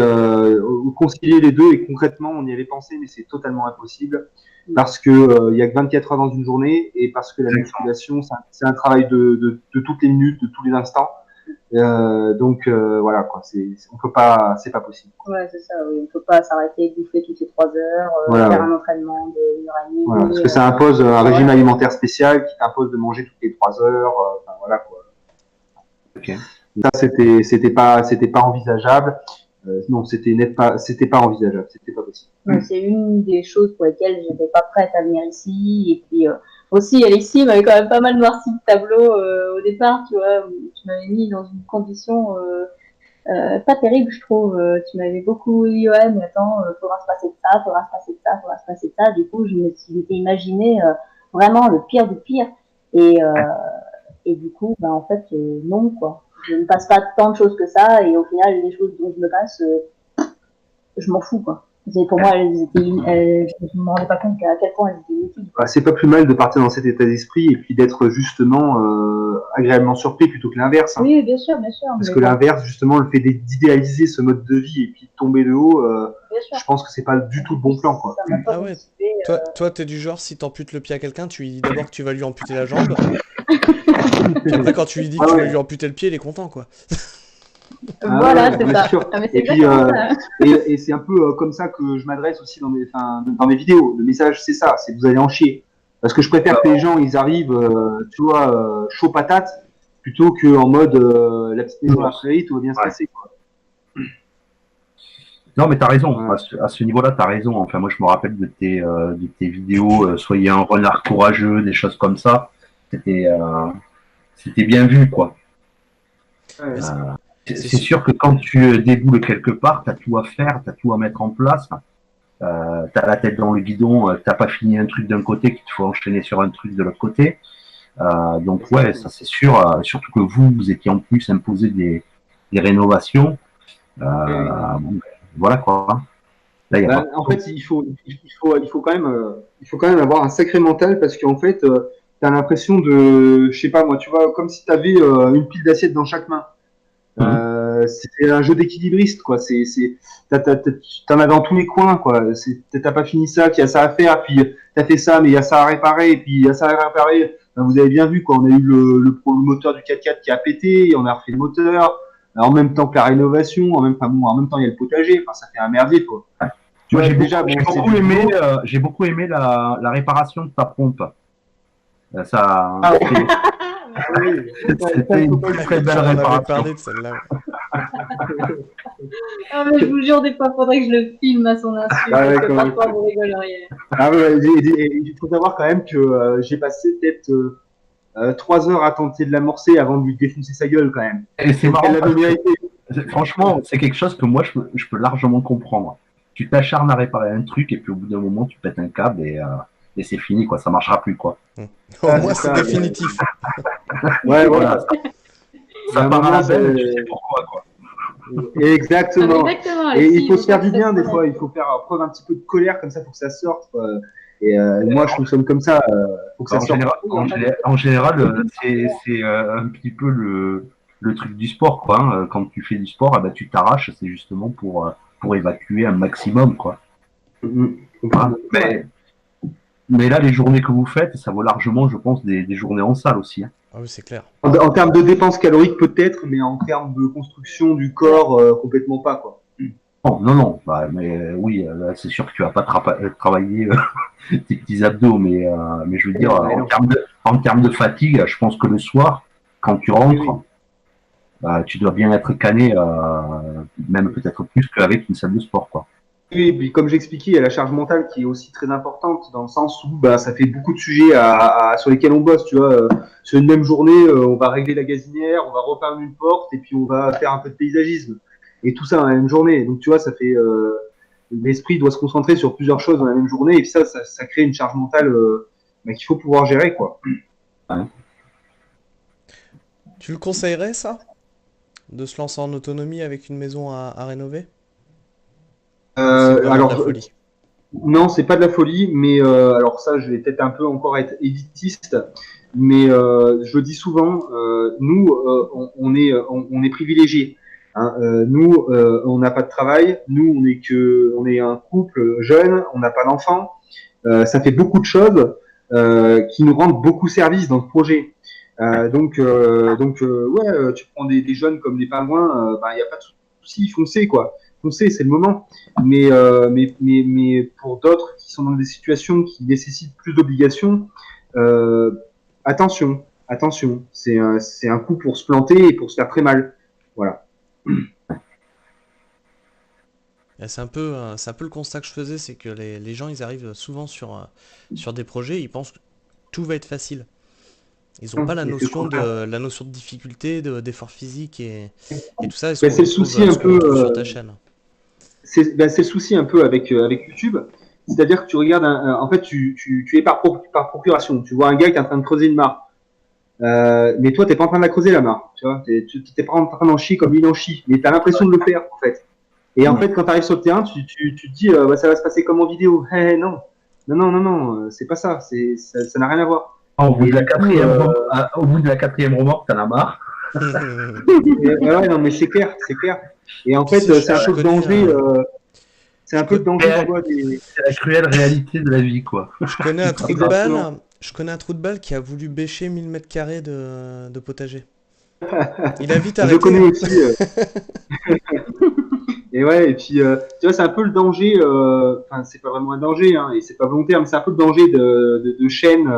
S3: concilier les deux et concrètement, on y avait pensé, mais c'est totalement impossible parce que il y a que 24 heures dans une journée et parce que la musculation, c'est un travail de toutes les minutes, de tous les instants. Donc voilà, quoi, on peut pas, c'est pas possible.
S4: Ouais, c'est ça, oui. On ne peut pas s'arrêter, bouffer toutes les 3 heures,
S3: Voilà,
S4: faire
S3: ouais.
S4: un entraînement de 1h30.
S3: Voilà, parce que ça impose un régime alimentaire spécial qui t'impose de manger toutes les 3 heures. Enfin, voilà, quoi.
S1: Ok.
S3: Ça, c'était pas envisageable. Non, c'était pas envisageable. C'était pas possible.
S4: Ouais, c'est une des choses pour lesquelles je n'étais pas prête à venir ici. Et puis aussi, Alexis m'avait quand même pas mal noirci le tableau au départ, tu vois. Tu m'avais mis dans une condition pas terrible, je trouve. Tu m'avais beaucoup dit, ouais, mais attends, faudra se passer de ça, faudra se passer de ça, faudra se passer de ça. Du coup, je m'étais imaginé vraiment le pire du pire. Et du coup, en fait, non, quoi. je ne passe pas tant de choses que ça, et au final, les choses dont je me passe, je m'en fous, quoi. Pour moi, je ne me rendais pas compte à quel point elles étaient inutiles.
S3: C'est pas plus mal de partir dans cet état d'esprit et puis d'être justement agréablement surpris plutôt que l'inverse. Hein.
S4: Oui, bien sûr.
S3: Parce que l'inverse, justement, le fait d'idéaliser ce mode de vie et puis de tomber de haut, je pense que c'est pas du tout le bon plan, quoi.
S2: Ah ouais. Toi, t'es du genre, si t'amputes le pied à quelqu'un, tu lui dis d'abord que tu vas lui amputer la jambe. Après, quand tu lui dis que tu vas lui amputer le pied, il est content, quoi.
S4: Voilà, c'est ça.
S3: Mais et puis, et c'est un peu comme ça que je m'adresse aussi dans mes vidéos. Le message, c'est ça, c'est que vous allez en chier. Parce que je préfère que les gens, ils arrivent, tu vois, chaud patate, plutôt qu'en mode la petite maison à la prairie, tout va bien se passer, quoi.
S1: Non, mais t'as raison. À ce niveau-là, t'as raison. Enfin, moi, je me rappelle de tes vidéos, soyez un renard courageux, des choses comme ça. C'était bien vu, quoi. C'est sûr que quand tu déboules quelque part, t'as tout à faire, t'as tout à mettre en place. T'as la tête dans le guidon, t'as pas fini un truc d'un côté qu'il te faut enchaîner sur un truc de l'autre côté. Donc ouais, ça c'est sûr. Surtout que vous étiez en plus imposé des rénovations. Voilà quoi.
S3: Là, en fait, il faut quand même avoir un sacré mental parce qu'en fait, t'as l'impression de, je sais pas moi, tu vois, comme si t'avais une pile d'assiettes dans chaque main. C'est un jeu d'équilibriste, quoi. T'en as dans tous les coins, quoi. T'as pas fini ça, puis il y a ça à faire, puis t'as fait ça, mais il y a ça à réparer, et puis il y a ça à réparer. Ben, vous avez bien vu, quoi. On a eu le moteur du 4x4 qui a pété, et on a refait le moteur. En même temps que la rénovation, en même temps il y a le potager. Enfin, ça fait un merdier, quoi.
S1: Tu vois, j'ai beaucoup aimé la réparation de ta pompe. Ça. C'était une très belle réparation.
S2: Parlé de celle-là.
S4: Mais je vous jure, des fois, faudrait que je le filme à son insu, parce que parfois vous rigoleriez.
S3: Il faut savoir quand même que j'ai passé peut-être 3 heures à tenter de l'amorcer avant de lui défoncer sa gueule, quand même.
S1: Et c'est marrant. Franchement, c'est quelque chose que moi, je peux largement comprendre. Tu t'acharnes à réparer un truc et puis au bout d'un moment, tu pètes un câble et c'est fini, quoi. Ça marchera plus, quoi.
S2: Au moins, c'est définitif.
S3: Ouais, voilà.
S1: Ça part à la belle, tu sais pourquoi, quoi.
S3: Exactement. Et il faut se faire du bien, des fois. Il faut faire preuve un petit peu de colère, comme ça, pour que ça sorte, quoi. Et moi, je fonctionne comme ça. Faut que ça sorte.
S1: En général, c'est un petit peu le truc du sport, quoi. Hein. Quand tu fais du sport, tu t'arraches, c'est justement pour évacuer un maximum, quoi. Voilà. Mais là, les journées que vous faites, ça vaut largement, je pense, des journées en salle aussi. Hein.
S2: Ah oui, c'est clair.
S3: En termes de dépenses caloriques, peut-être, mais en termes de construction du corps, complètement pas, quoi.
S1: Non. Mais oui, là, c'est sûr que tu vas pas travailler tes petits abdos, mais je veux dire, en termes de fatigue, je pense que le soir, quand tu rentres, tu dois bien être cané, même peut-être plus qu'avec une salle de sport, quoi.
S3: Et puis, comme j'expliquais, il y a la charge mentale qui est aussi très importante dans le sens où ça fait beaucoup de sujets sur lesquels on bosse. Tu vois, sur une même journée, on va régler la gazinière, on va repeindre une porte et puis on va faire un peu de paysagisme. Et tout ça dans la même journée. Donc tu vois, ça fait l'esprit doit se concentrer sur plusieurs choses dans la même journée et puis ça crée une charge mentale qu'il faut pouvoir gérer, quoi.
S1: Ouais.
S2: Tu le conseillerais, ça? De se lancer en autonomie avec une maison à rénover?
S3: Alors,
S2: de la folie.
S3: Non, c'est pas de la folie, mais alors ça, je vais peut-être un peu encore être élitiste, mais je le dis souvent, nous, on est privilégiés. Hein. Nous, on n'a pas de travail, nous, on est un couple jeune, on n'a pas d'enfants. Ça fait beaucoup de choses qui nous rendent beaucoup service dans le projet. Donc, ouais, tu prends des jeunes comme des pingouins, il n'y a pas de souci, foncez, quoi. Foncez, c'est le moment. Mais pour d'autres qui sont dans des situations qui nécessitent plus d'obligations, attention. C'est un coup pour se planter et pour se faire très mal. Voilà.
S2: C'est un peu le constat que je faisais, c'est que les gens, ils arrivent souvent sur des projets, ils pensent que tout va être facile. Ils n'ont pas la notion de difficulté, d'effort physique et tout ça.
S3: C'est le souci un peu
S2: sur ta chaîne.
S3: C'est le souci un peu avec YouTube. C'est-à-dire que tu regardes, en fait, tu es par procuration. Tu vois un gars qui est en train de creuser une mare. Mais toi, t'es pas en train de la creuser la mare, tu vois. Tu t'es pas en train d'en chier comme il en chie, mais t'as l'impression de le faire en fait. Et en fait, quand tu arrives sur le terrain, tu te dis, bah, ça va se passer comme en vidéo. Non, c'est pas ça. Ça n'a rien à voir.
S1: Au bout
S3: Et
S1: de la
S3: du coup,
S1: au bout de la 4e remorque, t'en as marre.
S3: ouais, non, mais c'est clair, c'est clair. Et en fait,
S2: Tu sais,
S3: c'est un
S2: je
S3: peu le
S2: connais
S3: danger. C'est un peu le danger,
S1: connais-
S3: tu vois, des.
S1: C'est la cruelle réalité de la vie, quoi.
S2: je connais un trou de
S3: Exactement.
S2: balle. Je connais un trou de balle qui a voulu bêcher 1000 mètres carrés de potager. Il a vite
S3: Je
S2: arrêté,
S3: connais
S2: hein.
S3: aussi. Et ouais, et puis, tu vois, c'est un peu le danger. Enfin, c'est pas vraiment un danger, hein, et c'est pas volontaire, mais c'est un peu le danger de chaînes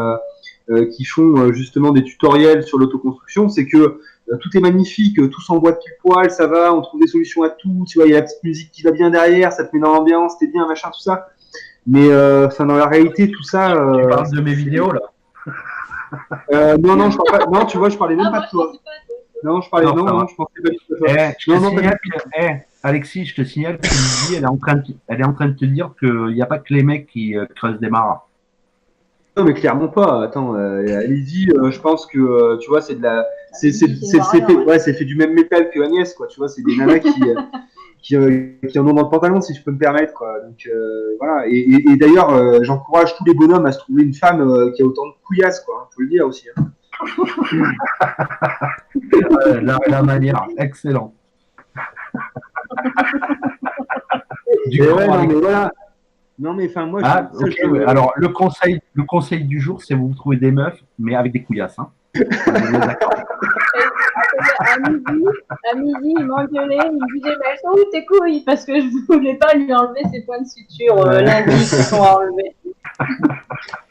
S3: qui font justement des tutoriels sur l'autoconstruction. C'est que tout est magnifique, tout s'envoie de pile poil, ça va, on trouve des solutions à tout. Tu vois, il y a la petite musique qui va bien derrière, ça te met dans l'ambiance, t'es bien, machin, tout ça. Mais enfin, dans la réalité, tout ça.
S1: Tu parles de mes vidéos, là.
S3: Non, je parle pas. Non, tu vois, je parlais même
S4: Ah,
S3: pas
S4: moi,
S3: de toi.
S4: je pensais pas à toi.
S3: Non, je parlais.
S1: Non, ça va.
S3: Non, je pensais pas du tout à toi.
S1: Je
S3: Non,
S1: te
S3: non, pas du
S1: signale Alexis, je te signale que Lydie, elle est en train de te dire qu'il n'y a pas que les mecs qui creusent des maras.
S3: Non, mais clairement pas. Attends, Lydie, je pense que tu vois, c'est de la,
S4: Lydie, c'est
S3: c'est
S4: rien,
S3: fait,
S4: ouais.
S3: ouais, c'est fait du même métal que Agnès, quoi. Tu vois, c'est des nanas qui en ont dans le pantalon, si je peux me permettre, quoi. Donc voilà. Et d'ailleurs, j'encourage tous les bonhommes à se trouver une femme qui a autant de couillasse, quoi. Hein, faut le dire aussi. Hein.
S1: La manière, excellent. Du
S3: Et
S1: coup,
S3: ouais, non,
S1: Alex-
S3: mais voilà. Non, mais enfin, moi,
S1: Ah,
S3: ça,
S1: ok, ouais. Alors, le conseil du jour, c'est vous trouvez des meufs, mais avec des couillasses. Hein. On est bien d'accord.
S4: À midi, il m'engueulait, il me disait, mais elles sont où tes couilles? Parce que je voulais pas lui enlever ses points de suture lundi qui sont à enlever.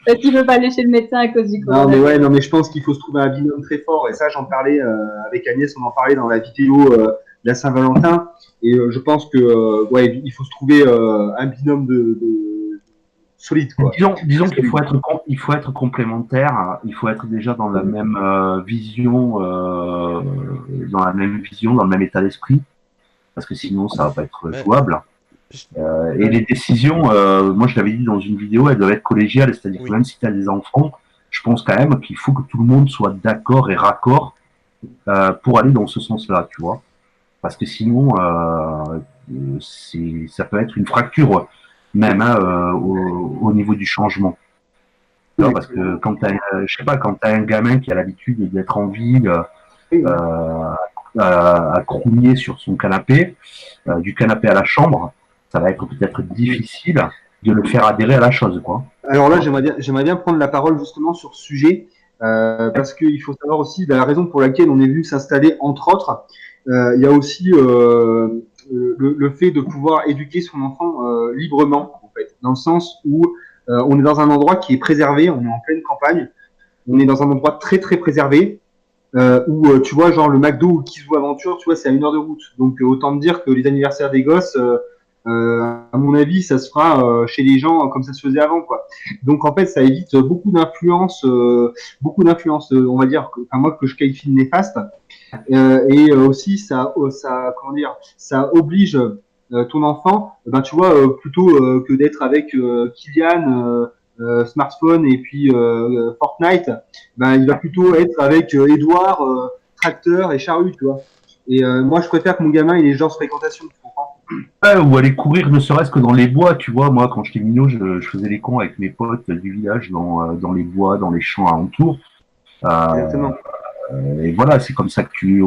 S4: Parce qu'il veut pas aller chez le médecin à cause du
S3: Non,
S4: coronavirus.
S3: mais ouais, non, mais je pense qu'il faut se trouver un binôme très fort. Et ça, j'en parlais avec Agnès, on en parlait dans la vidéo de la Saint-Valentin. Et je pense que, ouais, il faut se trouver un binôme de solide, quoi.
S1: Disons il faut être complémentaire. Il faut être déjà dans la même vision, dans le même état d'esprit, parce que sinon ça va pas être
S2: Ouais.
S1: jouable. Et les décisions, moi je l'avais dit dans une vidéo, elles doivent être collégiales, c'est-à-dire
S2: Oui.
S1: que même si tu as des enfants, je pense quand même qu'il faut que tout le monde soit d'accord et raccord pour aller dans ce sens-là, tu vois. Parce que sinon, ça peut être une fracture, même hein, au niveau du changement. Tu vois, parce que quand t'as, je sais pas, quand t'as un gamin qui a l'habitude d'être en ville, à crogner sur son canapé, du canapé à la chambre, ça va être peut-être difficile de le faire adhérer à la chose, quoi.
S3: Alors là, j'aimerais bien prendre la parole justement sur ce sujet, parce qu'il faut savoir aussi la raison pour laquelle on est venu s'installer, entre autres. Il y a aussi le fait de pouvoir éduquer son enfant librement, en fait, dans le sens où on est dans un endroit qui est préservé, on est en pleine campagne, on est dans un endroit très très préservé, où tu vois, genre le McDo ou Kizou Aventure, tu vois, c'est à 1 heure de route. Donc autant te dire que les anniversaires des gosses, à mon avis, ça se fera chez les gens comme ça se faisait avant, quoi. Donc en fait, ça évite beaucoup d'influences, on va dire, enfin, moi que je qualifie de néfaste. Et aussi, comment dire, ça oblige ton enfant, ben tu vois, plutôt que d'être avec Kylian, smartphone et puis Fortnite, ben il va plutôt être avec Edouard, tracteur et charrue, tu vois. Et moi, je préfère que mon gamin il ait ce genre de fréquentation, tu comprends?
S1: Ou aller courir, ne serait-ce que dans les bois, tu vois. Moi, quand j'étais minot, je faisais les cons avec mes potes du village dans les bois, dans les champs alentours.
S3: Exactement.
S1: Et voilà, c'est comme ça que tu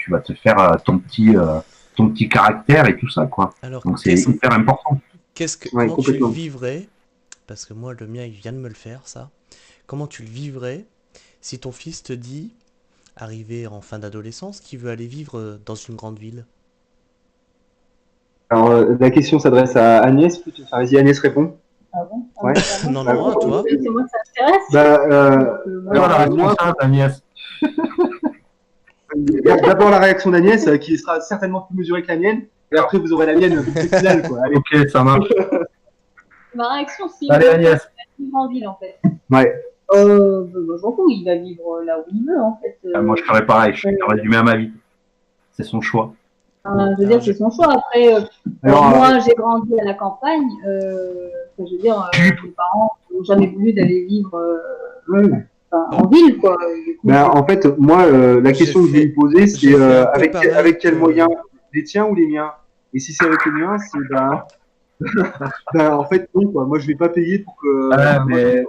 S1: vas te faire ton petit caractère et tout ça, quoi.
S2: Alors,
S1: Donc c'est hyper important.
S3: Ouais,
S2: comment tu le
S3: complètement.
S2: vivrais, parce que moi, le mien, il vient de me le faire, ça. Comment tu le vivrais si ton fils te dit, arrivé en fin d'adolescence, qu'il veut aller vivre dans une grande ville?
S3: Alors, la question s'adresse à Agnès. Enfin, vas-y, Agnès répond.
S4: Ah bon?
S3: Ouais.
S2: Non, non, à toi.
S4: Oui, c'est moi que ça intéresse.
S3: Bah,
S1: Alors, la
S3: moi,
S1: responsable, Agnès.
S3: d'abord la réaction d'Agnès, qui sera certainement plus mesurée que la mienne, et après vous aurez la mienne au final, quoi. Allez.
S1: Ok, ça marche.
S4: Ma réaction, c'est
S1: Allez, Agnès.
S4: une grande ville, en fait.
S3: Ouais.
S4: Je m'en fous, il va vivre là où il veut, en fait.
S1: Moi, je ferais pareil. Je ferais du même avis. C'est son choix.
S4: Je veux dire, c'est son choix. Après,
S3: Alors,
S4: moi, j'ai grandi à la campagne. Je veux dire, mes parents n'ont jamais voulu d'aller vivre. en ville, quoi. Du coup,
S3: Ben, en fait, moi, la question que je vais lui poser,
S2: j'ai
S3: c'est
S2: fait un peu
S3: avec,
S2: pareil
S3: avec quels
S2: que-
S3: moyens? Les tiens ou les miens? Et si c'est avec les miens, c'est ben, en fait, non, quoi. Moi, je vais pas payer pour que.
S1: Ouais,
S3: Enfin, moi,
S1: mais,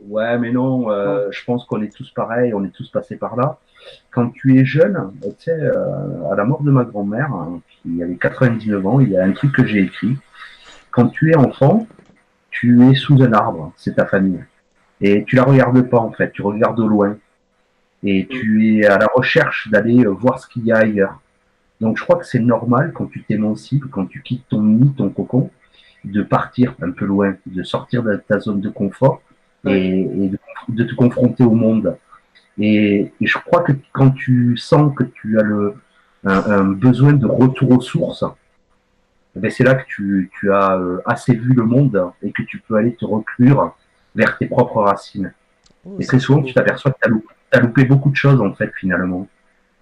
S1: ouais, mais non,
S3: non.
S1: je pense qu'on est tous pareils, on est tous passés par là. Quand tu es jeune, tu sais, à la mort de ma grand-mère, hein, qui avait 99 ans, il y a un truc que j'ai écrit. Quand tu es enfant, tu es sous un arbre, c'est ta famille. Et tu la regardes pas, en fait, tu regardes au loin. Et tu es à la recherche d'aller voir ce qu'il y a ailleurs. Donc je crois que c'est normal quand tu t'émancipes, quand tu quittes ton nid, ton cocon, de partir un peu loin, de sortir de ta zone de confort et de te confronter au monde. Et je crois que quand tu sens que tu as un besoin de retour aux sources, ben c'est là que tu as assez vu le monde et que tu peux aller te reclure vers tes propres racines.
S2: Oh,
S1: Et
S2: ça
S1: très
S2: c'est
S1: souvent,
S2: beau.
S1: tu t'aperçois que tu as loupé beaucoup de choses, en fait, finalement.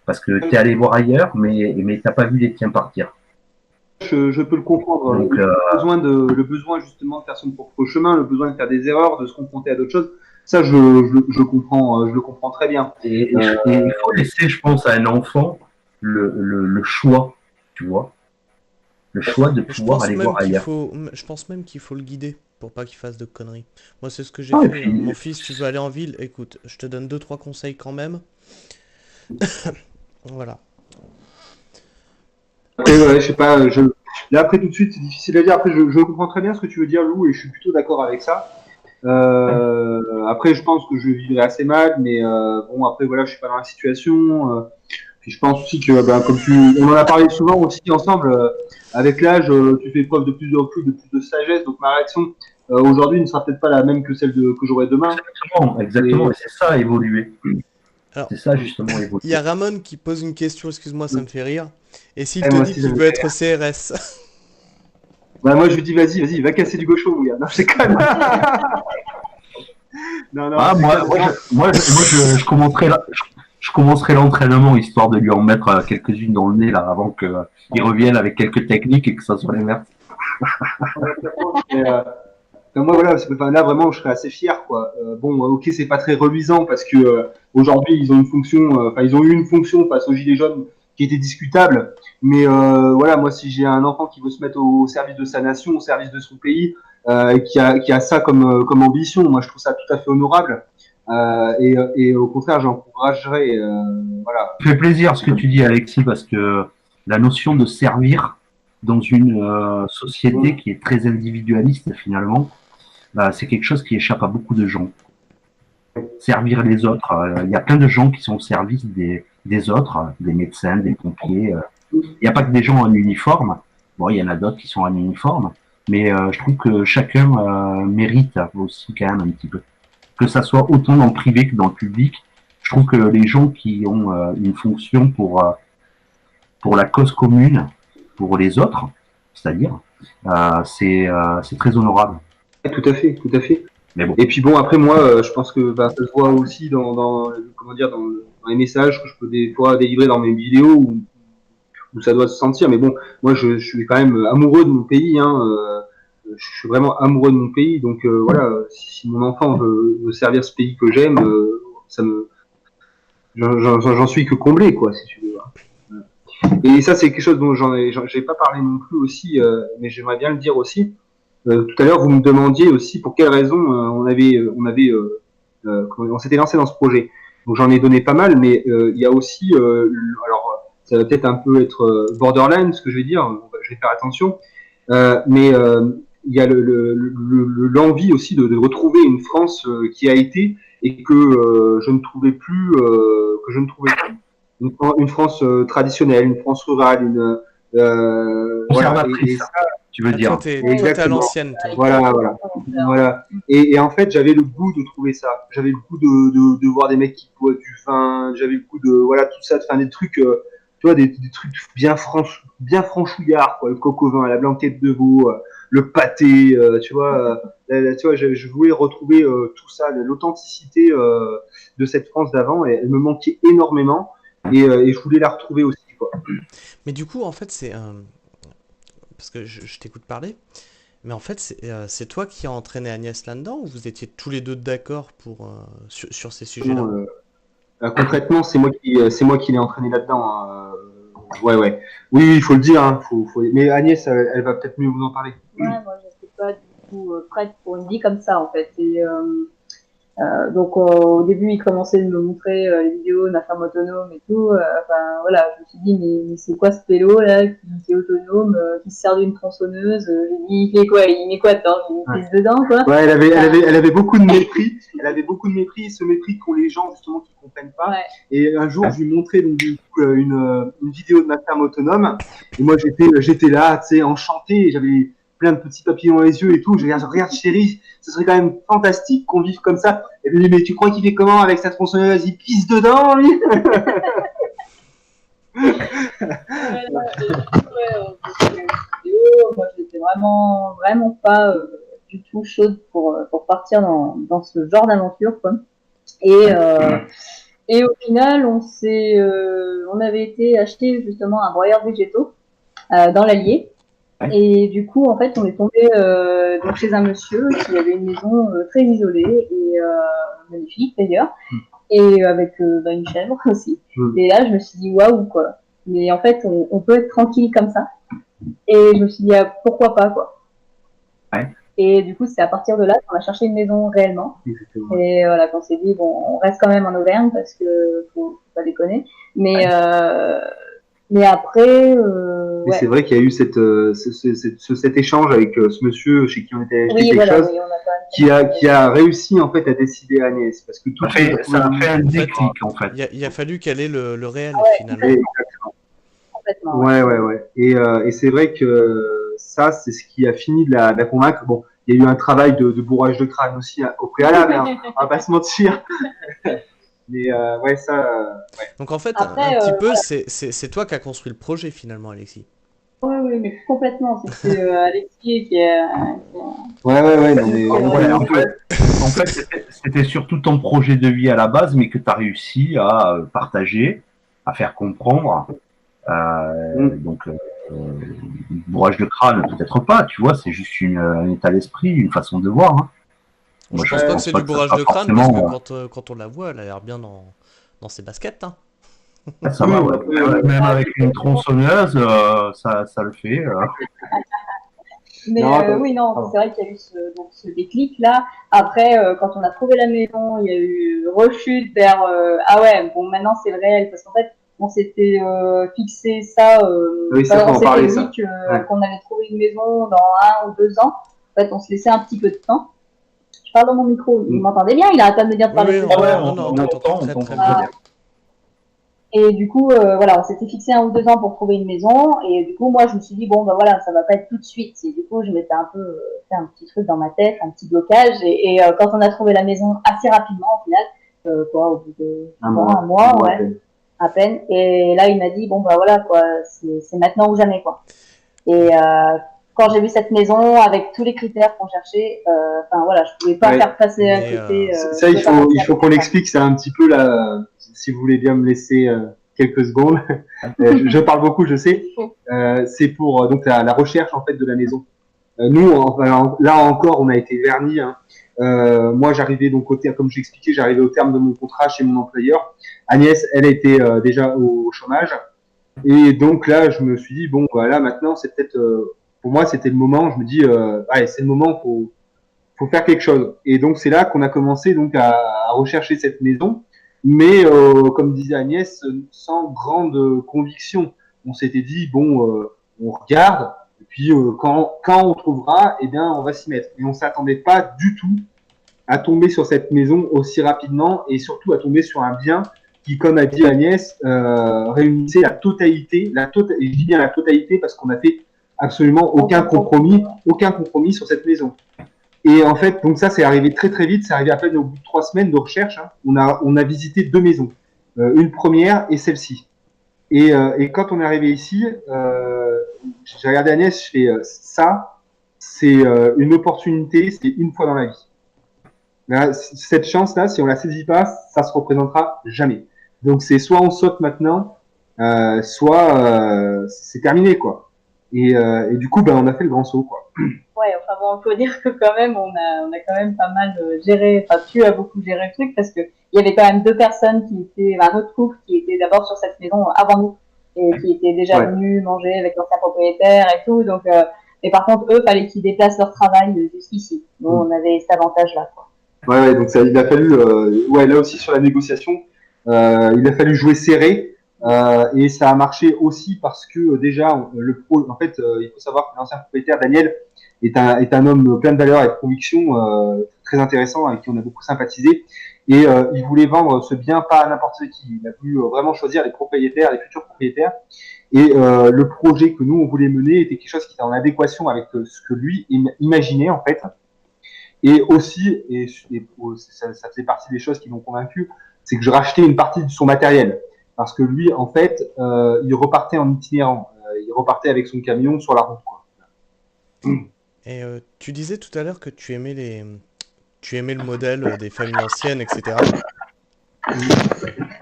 S1: Parce que tu es allé voir ailleurs, mais tu n'as pas vu les tiens partir.
S3: Je peux le comprendre.
S1: Donc,
S3: Le besoin justement de faire son propre chemin, le besoin de faire des erreurs, de se confronter à d'autres choses, ça, je le comprends très bien.
S1: et il faut laisser, je pense, à un enfant le choix, tu vois, le choix de
S2: Je
S1: pouvoir
S2: pense
S1: aller
S2: même
S1: voir
S2: qu'il
S1: ailleurs.
S2: faut, je pense même qu'il faut le guider pour pas qu'il fasse de conneries. Moi, c'est ce que j'ai
S1: Ah, et
S2: fait, hein.
S1: puis,
S2: Mon fils, tu veux aller en ville? Écoute, je te donne deux, trois conseils quand même. Voilà.
S3: Après, ouais, je sais pas, là, après, tout de suite, c'est difficile à dire. Après, je comprends très bien ce que tu veux dire, Lou, et je suis plutôt d'accord avec ça. Après, je pense que je vivrais assez mal, mais bon, après, voilà, je suis pas dans la situation. Puis je pense aussi que, ben, on en a parlé souvent aussi ensemble, avec l'âge, tu fais preuve de plus de recul, de plus de sagesse. Donc ma réaction aujourd'hui ne sera peut-être pas la même que que j'aurai demain.
S1: exactement, exactement,
S3: Et
S1: et c'est ça, évoluer.
S2: Alors,
S1: C'est ça, justement,
S2: il y a
S1: évoluer.
S2: Ramon qui pose une question, excuse-moi, ça me fait rire. Et s'il te
S3: moi
S2: dit
S3: aussi, ça
S2: qu'il
S3: me
S2: veut
S3: fait
S2: être
S3: rire.
S2: CRS?
S3: Bah, moi, je lui dis, vas-y, va casser du gaucho, mon gars. Non, c'est quand même. Non,
S1: Ah,
S3: c'est quand même.
S1: je commencerai je commencerai l'entraînement histoire de lui en mettre quelques-unes dans le nez là avant qu'il revienne avec quelques techniques et que ça soit les mêmes.
S3: Mais, enfin, moi, voilà, enfin, là, vraiment, je serais assez fier, quoi. Bon, ok, c'est pas très reluisant parce que aujourd'hui, ils ont une fonction, enfin, ils ont eu une fonction face aux Gilets jaunes qui était discutable. Mais voilà, moi, si j'ai un enfant qui veut se mettre au service de sa nation, au service de son pays, et qui a ça comme ambition, moi, je trouve ça tout à fait honorable. Et au contraire, j'encouragerais, voilà.
S1: Ça fait plaisir ce que tu dis, Alexis, parce que la notion de servir dans une société qui est très individualiste finalement, c'est quelque chose qui échappe à beaucoup de gens. Servir les autres, il y a plein de gens qui sont au service des autres, des médecins, des pompiers. Il n'y a pas que des gens en uniforme. Bon, il y en a d'autres qui sont en uniforme, mais je trouve que chacun mérite aussi quand même un petit peu. Que ça soit autant dans le privé que dans le public. Je trouve que les gens qui ont une fonction pour la cause commune, pour les autres, c'est-à-dire, c'est très honorable.
S3: Tout à fait, tout à fait.
S1: Mais bon,
S3: Et puis bon, après moi, je pense que bah, ça se voit aussi comment dire, dans les messages que je peux des fois délivrer dans mes vidéos où ça doit se sentir. Mais bon, moi, je suis quand même amoureux de mon pays. Hein, je suis vraiment amoureux de mon pays. Donc voilà, si mon enfant veut servir ce pays que j'aime, ça me, j'en suis que comblé, quoi, si tu veux. Et ça, c'est quelque chose dont j'ai pas parlé non plus aussi, mais j'aimerais bien le dire aussi. Tout à l'heure, vous me demandiez aussi pour quelles raisons on s'était lancé dans ce projet. Donc j'en ai donné pas mal, mais il y a aussi, alors ça va peut-être un peu être borderline ce que je vais dire, je vais faire attention, mais il y a l'envie aussi de retrouver une France qui a été et que je ne trouvais plus, que je ne trouvais plus. Une France traditionnelle, une France rurale, voilà. Et
S1: conservatrice,
S3: ça,
S1: tu veux
S2: Ah, toi,
S1: dire.
S2: t'es à
S3: exactement.
S2: l'ancienne, toi.
S3: Voilà. Et en fait, j'avais le goût de trouver ça. J'avais le goût de voir des mecs qui boivent du vin. J'avais le goût de, voilà, tout ça, de faire des trucs, tu vois, des trucs bien franchouillards, quoi. Le coq au vin, la blanquette de veau, le pâté, tu vois. Tu vois, je voulais retrouver tout ça, l'authenticité de cette France d'avant. Et elle me manquait énormément. Et je voulais la retrouver aussi, quoi.
S2: Mais du coup, en fait, c'est parce que je t'écoute parler. Mais en fait, c'est toi qui as entraîné Agnès là-dedans ou vous étiez tous les deux d'accord sur ces sujets-là?
S3: Non, concrètement, c'est moi qui l'ai entraîné là-dedans, hein. Ouais, ouais. Oui, il faut le dire, hein. Mais Agnès, elle va peut-être mieux vous en parler.
S4: Ouais, moi, je n'étais pas du tout prête pour une vie comme ça, en fait. Donc au début, il commençait de me montrer les vidéos de ma femme autonome et tout. Enfin voilà, je me suis dit mais c'est quoi ce pélo là qui est autonome, qui se sert d'une tronçonneuse. J'ai dit il fait quoi? Il met quoi dedans? Il pisse dedans quoi?
S3: Ouais, elle avait beaucoup de mépris. Elle avait beaucoup de mépris, et ce mépris qu'ont les gens justement qui comprennent pas.
S4: Ouais.
S3: Et un jour, je lui montrais donc du coup une vidéo de ma femme autonome. Et moi, j'étais là, tu sais, enchanté. Et j'avais plein de petits papillons dans les yeux et tout. Je regarde chérie, ce serait quand même fantastique qu'on vive comme ça. Et puis, mais tu crois qu'il fait comment avec sa tronçonneuse? Il pisse dedans, lui?
S4: Moi, j'étais vraiment, vraiment pas du tout chaude pour partir dans ce genre d'aventure, quoi. Et au final, on avait été acheter justement un broyeur de végétaux dans l'Allier. Et du coup, en fait, on est tombé donc chez un monsieur qui avait une maison très isolée et magnifique d'ailleurs, et avec une chèvre aussi. Et là, je me suis dit waouh quoi. Mais en fait, on peut être tranquille comme ça. Et je me suis dit pourquoi pas quoi.
S1: Ouais.
S4: Et du coup, c'est à partir de là qu'on a cherché une maison réellement.
S3: Exactement.
S4: Et voilà, qu'on s'est dit bon, on reste quand même en Auvergne parce que faut pas déconner. Mais après,
S3: Mais c'est vrai qu'il y a eu cet échange avec ce monsieur chez qui on était acheté quelque chose,
S4: oui, on a quand même
S3: qui a réussi en fait à décider Agnès, parce que tout
S1: Ça a fait un déclic en fait.
S2: Il a fallu caler le réel finalement.
S3: Complètement. Ouais. Et c'est vrai que ça, c'est ce qui a fini de la convaincre. Bon, il y a eu un travail de bourrage de crâne aussi au préalable, hein, on va pas se mentir. Mais ouais, ça. Ouais.
S2: Donc en fait,
S4: après,
S2: un petit peu,
S4: voilà.
S2: c'est toi qui as construit le projet finalement, Alexis.
S4: Oui, mais complètement. C'était Alexis qui a.
S3: Ouais. Non, mais,
S1: Ouais, en fait c'était surtout ton projet de vie à la base, mais que tu as réussi à partager, à faire comprendre. Donc, bourrage de crâne, peut-être pas, tu vois, c'est juste un état d'esprit, une façon de voir. Hein. Moi,
S2: Je pense pas que c'est du
S1: ça
S2: bourrage
S1: sera
S2: de crâne parce
S1: forcément,
S2: que quand on la voit, elle a l'air bien dans ses baskets. Hein.
S1: ça va, ouais. Même avec une tronçonneuse, ça le fait.
S4: Mais oui, non, c'est vrai qu'il y a eu ce déclic-là. Après, quand on a trouvé la maison, il y a eu rechute vers ah ouais, bon, maintenant c'est le réel. Parce qu'en fait, on s'était fixé ça,
S3: oui, ça,
S4: on
S3: faut en parler,
S4: s'était
S3: ça.
S4: dit qu'on allait trouver une maison dans 1 ou 2 ans. En fait, on se laissait un petit peu de temps. Je parle dans mon micro, vous m'entendez bien? Il arrête pas de me dire de parler.
S2: Oui, on t'entend très bien.
S4: Et du coup, voilà, on s'était fixé 1 ou 2 ans pour trouver une maison. Et du coup, moi, je me suis dit, bon, ben voilà, ça va pas être tout de suite. Et du coup, je m'étais un peu fait un petit truc dans ma tête, un petit blocage. Et quand on a trouvé la maison assez rapidement, au final, au bout de un mois, ouais, à peine. Et là, il m'a dit, bon, ben voilà, quoi, c'est maintenant ou jamais, quoi. Et quand j'ai vu cette maison avec tous les critères qu'on cherchait, enfin voilà, je pouvais pas faire passer à côté.
S3: Ça, il faut qu'on l'explique, c'est un petit peu là. Si vous voulez bien me laisser quelques secondes, je parle beaucoup, je sais. C'est pour donc la recherche en fait de la maison. Nous, là encore, on a été vernis. Hein. Moi, j'arrivais donc comme j'expliquais, j'arrivais au terme de mon contrat chez mon employeur. Agnès, elle était déjà au chômage. Et donc là, je me suis dit bon, voilà, maintenant, c'est peut-être pour moi, c'était le moment. Je me dis, allez, c'est le moment, faut faire quelque chose. Et donc c'est là qu'on a commencé donc à rechercher cette maison, mais comme disait Agnès, sans grande conviction. On s'était dit bon, on regarde, et puis quand on trouvera, eh bien on va s'y mettre. Et on s'attendait pas du tout à tomber sur cette maison aussi rapidement, et surtout à tomber sur un bien qui, comme a dit Agnès, réunissait la totalité, et je dis bien la totalité parce qu'on a fait absolument aucun compromis sur cette maison. Et en fait, donc ça, c'est arrivé très très vite. C'est arrivé à peine au bout de 3 semaines de recherche. Hein. On a visité 2 maisons, une première et celle-ci. Et quand on est arrivé ici, j'ai regardé Agnès, je fais ça, c'est une opportunité, c'est une fois dans la vie. Là, cette chance-là, si on la saisit pas, ça se représentera jamais. Donc c'est soit on saute maintenant, soit c'est terminé quoi. Et du coup, ben on a fait le grand saut quoi.
S4: Ouais, enfin bon, faut dire que quand même, on a quand même pas mal géré, enfin, tu as beaucoup géré le truc parce que il y avait quand même deux personnes qui étaient, un autre couple qui était d'abord sur cette maison avant nous et qui étaient déjà venus manger avec l'ancien propriétaire et tout. Donc, mais par contre, eux, fallait qu'ils déplacent leur travail jusqu'ici. Nous, on avait cet avantage-là, quoi.
S3: Ouais, donc ça, il a fallu, là aussi sur la négociation, il a fallu jouer serré. Et ça a marché aussi parce que déjà en fait il faut savoir que l'ancien propriétaire Daniel est un homme plein de valeurs et de convictions, très intéressant, avec qui on a beaucoup sympathisé, et il voulait vendre ce bien pas à n'importe qui. Il a voulu vraiment choisir les propriétaires, les futurs propriétaires, et le projet que nous on voulait mener était quelque chose qui était en adéquation avec ce que lui imaginait en fait. Et aussi, ça faisait partie des choses qui l'ont convaincu, c'est que je rachetais une partie de son matériel. Parce que lui, en fait, il repartait en itinérant. Il repartait avec son camion sur la route, quoi.
S2: Et tu disais tout à l'heure que tu aimais le modèle des familles anciennes, etc.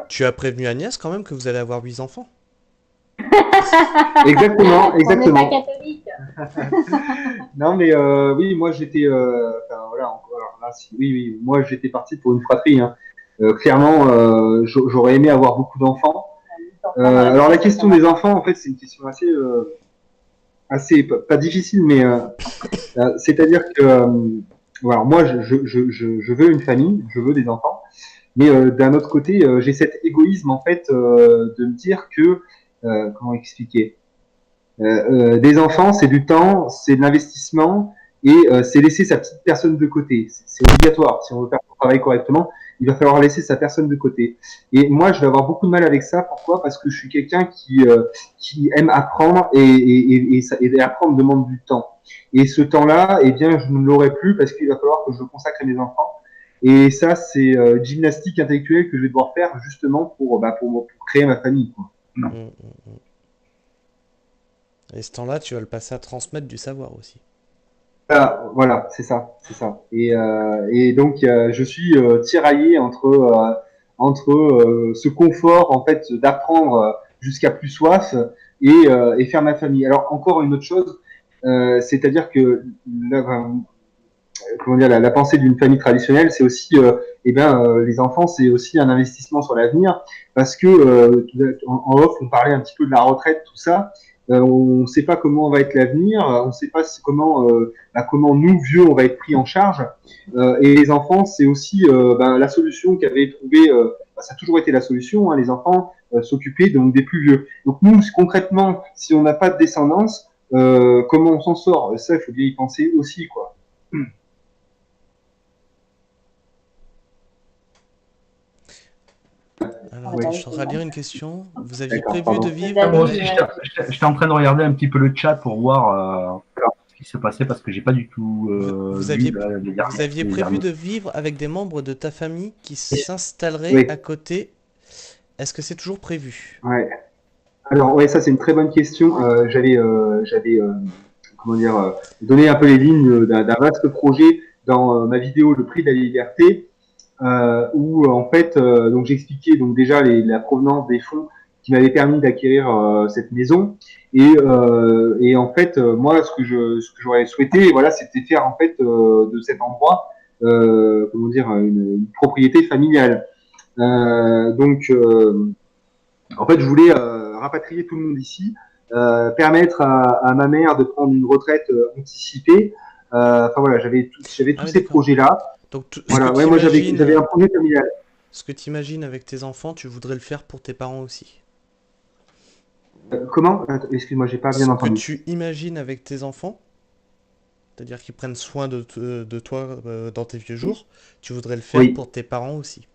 S2: Tu as prévenu Agnès quand même que vous allez avoir 8 enfants.
S3: Exactement.
S4: On n'est pas catholique.
S3: Non, mais oui, moi j'étais, encore là, oui, moi j'étais parti pour une fratrie. Hein. Clairement, j'aurais aimé avoir beaucoup d'enfants. Alors la question des enfants, en fait, c'est une question assez pas difficile, mais c'est-à-dire que voilà, moi je veux une famille, je veux des enfants, mais d'un autre côté, j'ai cet égoïsme en fait de me dire que comment expliquer, des enfants, c'est du temps, c'est de l'investissement, et c'est laisser sa petite personne de côté. C'est obligatoire. Si on veut faire son travail correctement, il va falloir laisser sa personne de côté. Et moi, je vais avoir beaucoup de mal avec ça. Pourquoi? Parce que je suis quelqu'un qui aime apprendre, et apprendre demande du temps. Et ce temps-là, eh bien, je ne l'aurai plus parce qu'il va falloir que je le consacre à mes enfants. Et ça, c'est gymnastique intellectuelle que je vais devoir faire justement pour créer ma famille, quoi.
S2: Et ce temps-là, tu vas le passer à transmettre du savoir aussi.
S3: Voilà, c'est ça. Et donc, je suis tiraillé entre ce confort en fait d'apprendre jusqu'à plus soif, et faire ma famille. Alors encore une autre chose, c'est-à-dire que la pensée d'une famille traditionnelle, c'est aussi les enfants, c'est aussi un investissement sur l'avenir, parce que en off, on parlait un petit peu de la retraite, tout ça. On ne sait pas comment va être l'avenir, on ne sait pas comment nous vieux on va être pris en charge. Et les enfants, c'est aussi la solution qu'avait trouvée. Ça a toujours été la solution, hein, les enfants s'occuper donc des plus vieux. Donc nous, concrètement, si on n'a pas de descendance, comment on s'en sort? Ça, il faut bien y penser aussi, quoi.
S2: Alors,
S3: Oui.
S2: je suis en train de lire une question. Vous aviez
S3: D'accord,
S2: prévu
S3: pardon.
S2: de vivre...
S1: Moi aussi, j'étais en train de regarder un petit peu le chat pour voir ce qui se passait parce que j'ai pas du tout
S2: Vous
S1: lu
S2: aviez
S1: les
S2: prévu
S1: derniers.
S2: de vivre avec des membres de ta famille qui s'installeraient
S3: Oui.
S2: à côté. Est-ce que c'est toujours prévu?
S3: Ouais. Alors, ouais, ça c'est une très bonne question. J'avais donné un peu les lignes d'un vaste projet dans ma vidéo Le Prix de la Liberté, où en fait, donc j'expliquais donc déjà la provenance des fonds qui m'avaient permis d'acquérir cette maison, et en fait, moi, ce que j'aurais souhaité, voilà, c'était faire en fait de cet endroit, une propriété familiale. En fait, je voulais rapatrier tout le monde ici, permettre à ma mère de prendre une retraite anticipée. Enfin voilà, j'avais tous ces
S2: d'accord.
S3: projets-là.
S2: Donc,
S3: Voilà, ouais, moi j'avais un projet familial.
S2: ce que tu imagines avec tes enfants, tu voudrais le faire pour tes parents aussi.
S3: Comment? Excuse-moi, j'ai pas bien
S2: Ce que
S3: entendu.
S2: tu imagines avec tes enfants, c'est-à-dire qu'ils prennent soin de toi dans tes vieux jours, tu voudrais le faire
S3: Oui.
S2: pour tes parents aussi.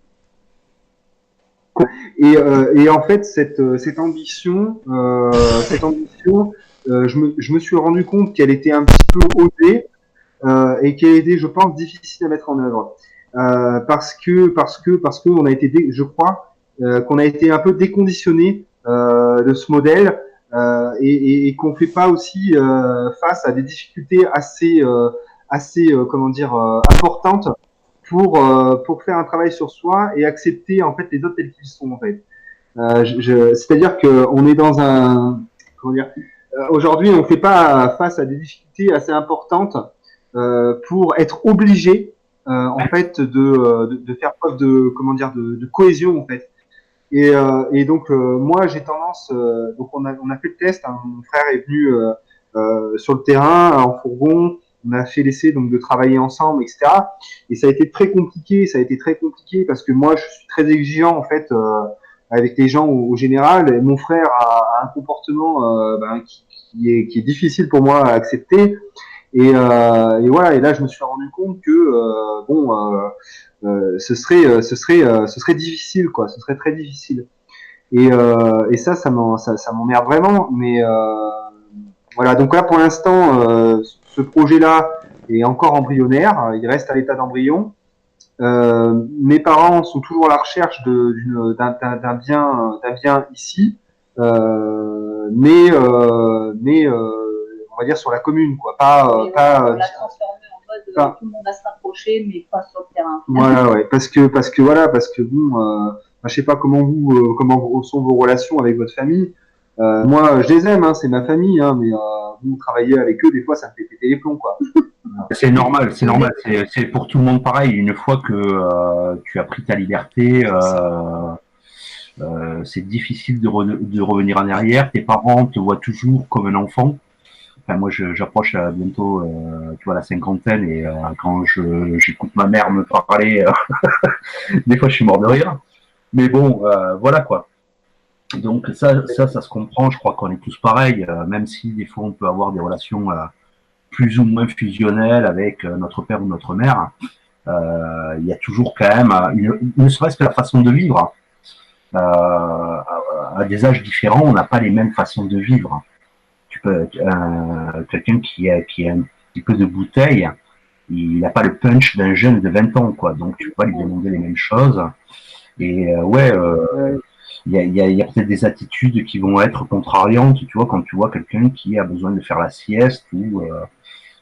S3: Et en fait, cette ambition, je me suis rendu compte qu'elle était un petit peu osée, et qu'elle était, je pense, difficile à mettre en œuvre, parce que on a été, je crois, qu'on a été un peu déconditionné de ce modèle, et qu'on fait pas aussi face à des difficultés assez importantes pour faire un travail sur soi et accepter en fait les autres tels qu'ils sont en fait. C'est-à-dire que on est dans un aujourd'hui on fait pas face à des difficultés assez importantes pour être obligé en fait de faire preuve de comment dire de cohésion en fait. Et donc moi j'ai tendance donc on a fait le test, hein, mon frère est venu sur le terrain en fourgon, on a fait l'essai donc de travailler ensemble, etc. Et ça a été très compliqué, parce que moi je suis très exigeant en fait avec les gens au général. Et mon frère a un comportement qui est difficile pour moi à accepter. Et voilà. Et là, je me suis rendu compte que ce serait difficile, quoi. Ce serait très difficile. Et ça m'emmerde vraiment. Mais voilà. Donc là, pour l'instant, ce projet-là est encore embryonnaire. Il reste à l'état d'embryon. Mes parents sont toujours à la recherche d'un bien ici, mais on va dire sur la commune, quoi.
S4: On l'a transformé en mode tout le monde va se rapprocher, mais pas sur le terrain.
S3: Voilà, ouais, parce que bon, je sais pas comment sont vos relations avec votre famille. Moi, je les aime, hein, c'est ma famille, hein, mais vous travaillez avec eux, des fois, ça me fait péter les plombs, quoi.
S1: C'est normal, c'est normal. C'est pour tout le monde pareil. Une fois que tu as pris ta liberté, c'est difficile de revenir en arrière. Tes parents te voient toujours comme un enfant. Enfin, moi, j'approche bientôt, tu vois, la cinquantaine, et quand j'écoute ma mère me parler, des fois, je suis mort de rire. Mais bon, voilà quoi. Donc ça se comprend. Je crois qu'on est tous pareils, même si des fois on peut avoir des relations plus ou moins fusionnelles avec notre père ou notre mère. Il y a toujours quand même, ne serait-ce que la façon de vivre. À des âges différents, on n'a pas les mêmes façons de vivre. Quelqu'un qui a un petit peu de bouteille, il n'a pas le punch d'un jeune de 20 ans, quoi. Donc tu peux pas lui demander les mêmes choses. Et il y a peut-être des attitudes qui vont être contrariantes, tu vois, quand tu vois quelqu'un qui a besoin de faire la sieste ou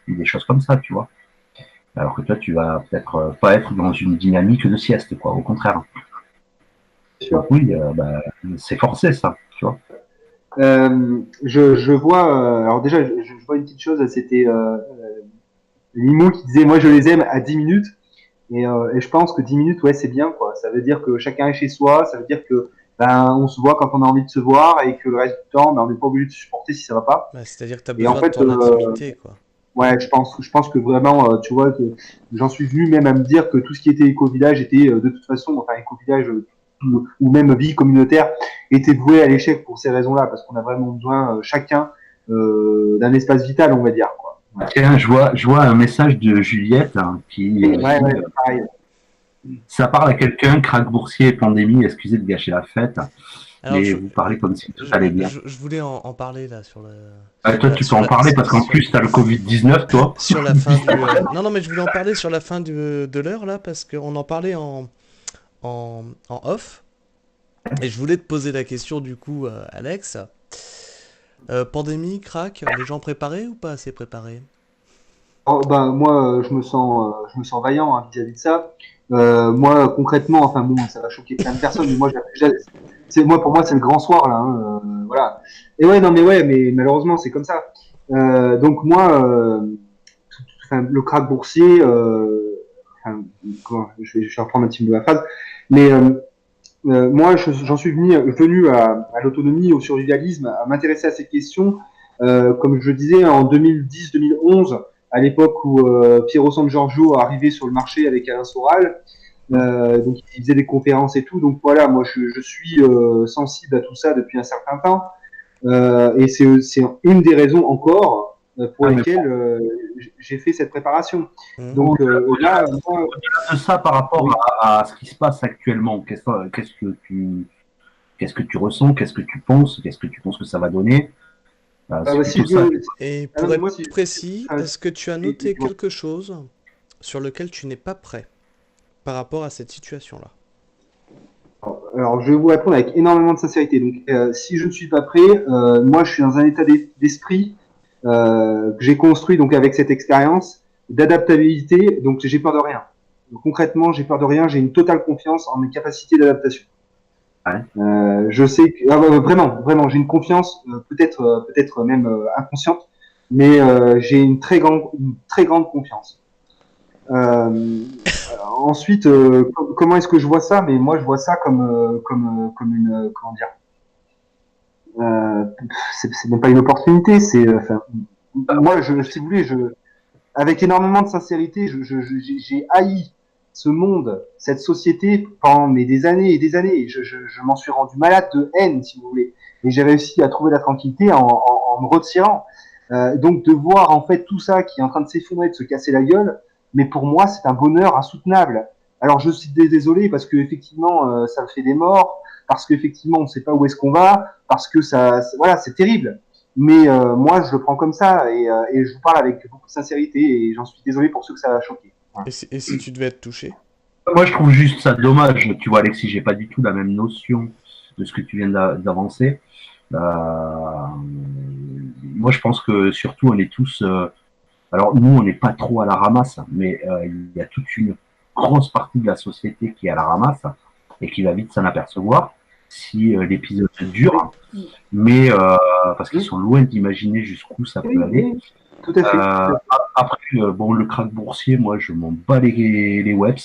S1: des choses comme ça, tu vois. Alors que toi, tu vas peut-être pas être dans une dynamique de sieste, quoi, au contraire. Donc oui, c'est forcé, ça, tu vois.
S3: Je vois, alors déjà, je vois une petite chose, c'était Limo qui disait, moi je les aime à 10 minutes. Et je pense que 10 minutes, ouais, c'est bien, quoi. Ça veut dire que chacun est chez soi, ça veut dire que on se voit quand on a envie de se voir et que le reste du temps, on n'est pas obligé de se supporter si ça va pas.
S2: Bah, c'est-à-dire que tu as
S3: Et en
S2: besoin de
S3: fait,
S2: ton intimité, quoi.
S3: ouais, je pense que vraiment, tu vois, que j'en suis venu même à me dire que tout ce qui était éco-village était de toute façon, enfin éco-village ou même vie communautaire, était voué à l'échec pour ces raisons-là, parce qu'on a vraiment besoin chacun d'un espace vital, on va dire, quoi. Ouais.
S1: Tiens, je vois un message de Juliette qui
S3: Pareil.
S1: ça parle à quelqu'un, crack boursier et pandémie, excusez de gâcher la fête.
S2: Alors,
S1: Mais vous parlez comme si tout allait bien.
S2: je voulais en parler là sur le.
S1: Toi, tu peux en parler parce qu'en plus, tu as le Covid-19, toi.
S2: Sur la fin du. Non, mais je voulais en parler sur la fin de l'heure là parce qu'on en parlait en off. Et je voulais te poser la question du coup, Alex. Pandémie, crack, les gens préparés ou pas assez préparés?
S3: Oh, bah, moi, je me sens vaillant hein, vis-à-vis de ça. Moi, concrètement, enfin bon, ça va choquer plein de personnes, mais moi, pour moi, c'est le grand soir là. Hein, voilà. Et ouais, non, mais ouais, mais malheureusement, c'est comme ça. Donc moi, le krach boursier, je vais reprendre un petit peu la phrase, mais moi, j'en suis venu à l'autonomie, au survivalisme, à m'intéresser à ces questions, comme je disais, en 2010-2011, à l'époque où Piero San Giorgio arrivait sur le marché avec Alain Soral. Donc, il faisait des conférences et tout. Donc, voilà, moi, je suis sensible à tout ça depuis un certain temps. Et c'est une des raisons encore pour lesquelles j'ai fait cette préparation. Donc, là, moi,
S1: au-delà de ça, par rapport à ce qui se passe actuellement, qu'est-ce que tu ressens, qu'est-ce que tu penses que ça va donner?
S2: Et pour être précis, est-ce que tu as noté quelque chose sur lequel tu n'es pas prêt par rapport à cette situation-là?
S3: Alors, je vais vous répondre avec énormément de sincérité. Donc, si je ne suis pas prêt, moi, je suis dans un état d'esprit que j'ai construit donc avec cette expérience d'adaptabilité. Donc, j'ai peur de rien. Donc, concrètement, j'ai peur de rien. J'ai une totale confiance en mes capacités d'adaptation. Ouais. Je sais que vraiment, j'ai une confiance peut-être même inconsciente mais j'ai une très grande confiance. Ensuite, comment est-ce que je vois ça? Mais moi, je vois ça comme une, comment dire, c'est même pas une opportunité. Moi, si vous voulez, avec énormément de sincérité, j'ai haï ce monde, cette société pendant des années et des années. Je m'en suis rendu malade de haine, si vous voulez. Et j'ai réussi à trouver la tranquillité en me retirant. Donc de voir en fait tout ça qui est en train de s'effondrer, de se casser la gueule, mais pour moi c'est un bonheur insoutenable. Alors je suis désolé parce que effectivement ça me fait des morts, parce qu'effectivement on ne sait pas où est-ce qu'on va, parce que voilà, c'est terrible. Mais moi, je le prends comme ça et je vous parle avec beaucoup de sincérité et j'en suis désolé pour ceux que ça a choqué. Voilà.
S2: Et si tu devais être touché?
S1: Moi, je trouve juste ça dommage. Tu vois, Alexis, j'ai pas du tout la même notion de ce que tu viens d'avancer. Moi, je pense que surtout, on est tous. Alors, nous, on n'est pas trop à la ramasse, mais il y a toute une grosse partie de la société qui est à la ramasse et qui va vite s'en apercevoir si l'épisode dure. Mais parce qu'ils sont loin d'imaginer jusqu'où ça peut aller.
S3: Tout à fait.
S1: Après, bon, le krach boursier, moi, je m'en bats les webs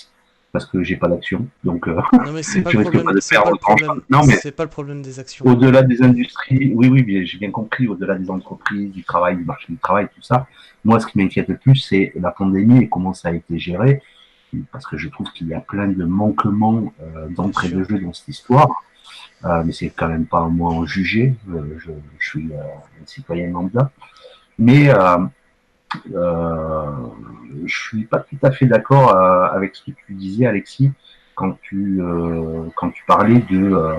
S1: parce que j'ai pas d'action, donc
S2: Non, mais c'est pas
S1: je
S2: le
S1: risque pas
S2: problème,
S1: de
S2: c'est pas
S1: perdre
S2: le
S1: grand
S2: problème,
S1: chose. Non, mais
S2: c'est pas le problème des actions.
S1: au-delà des industries, oui, bien, j'ai bien compris, au-delà des entreprises, du travail, du marché du travail, tout ça, moi, ce qui m'inquiète le plus, c'est la pandémie et comment ça a été géré, parce que je trouve qu'il y a plein de manquements d'entrée de jeu dans cette histoire. Mais c'est quand même pas à moi en juger. Je suis un citoyen lambda. Mais je suis pas tout à fait d'accord avec ce que tu disais, Alexis, quand tu parlais que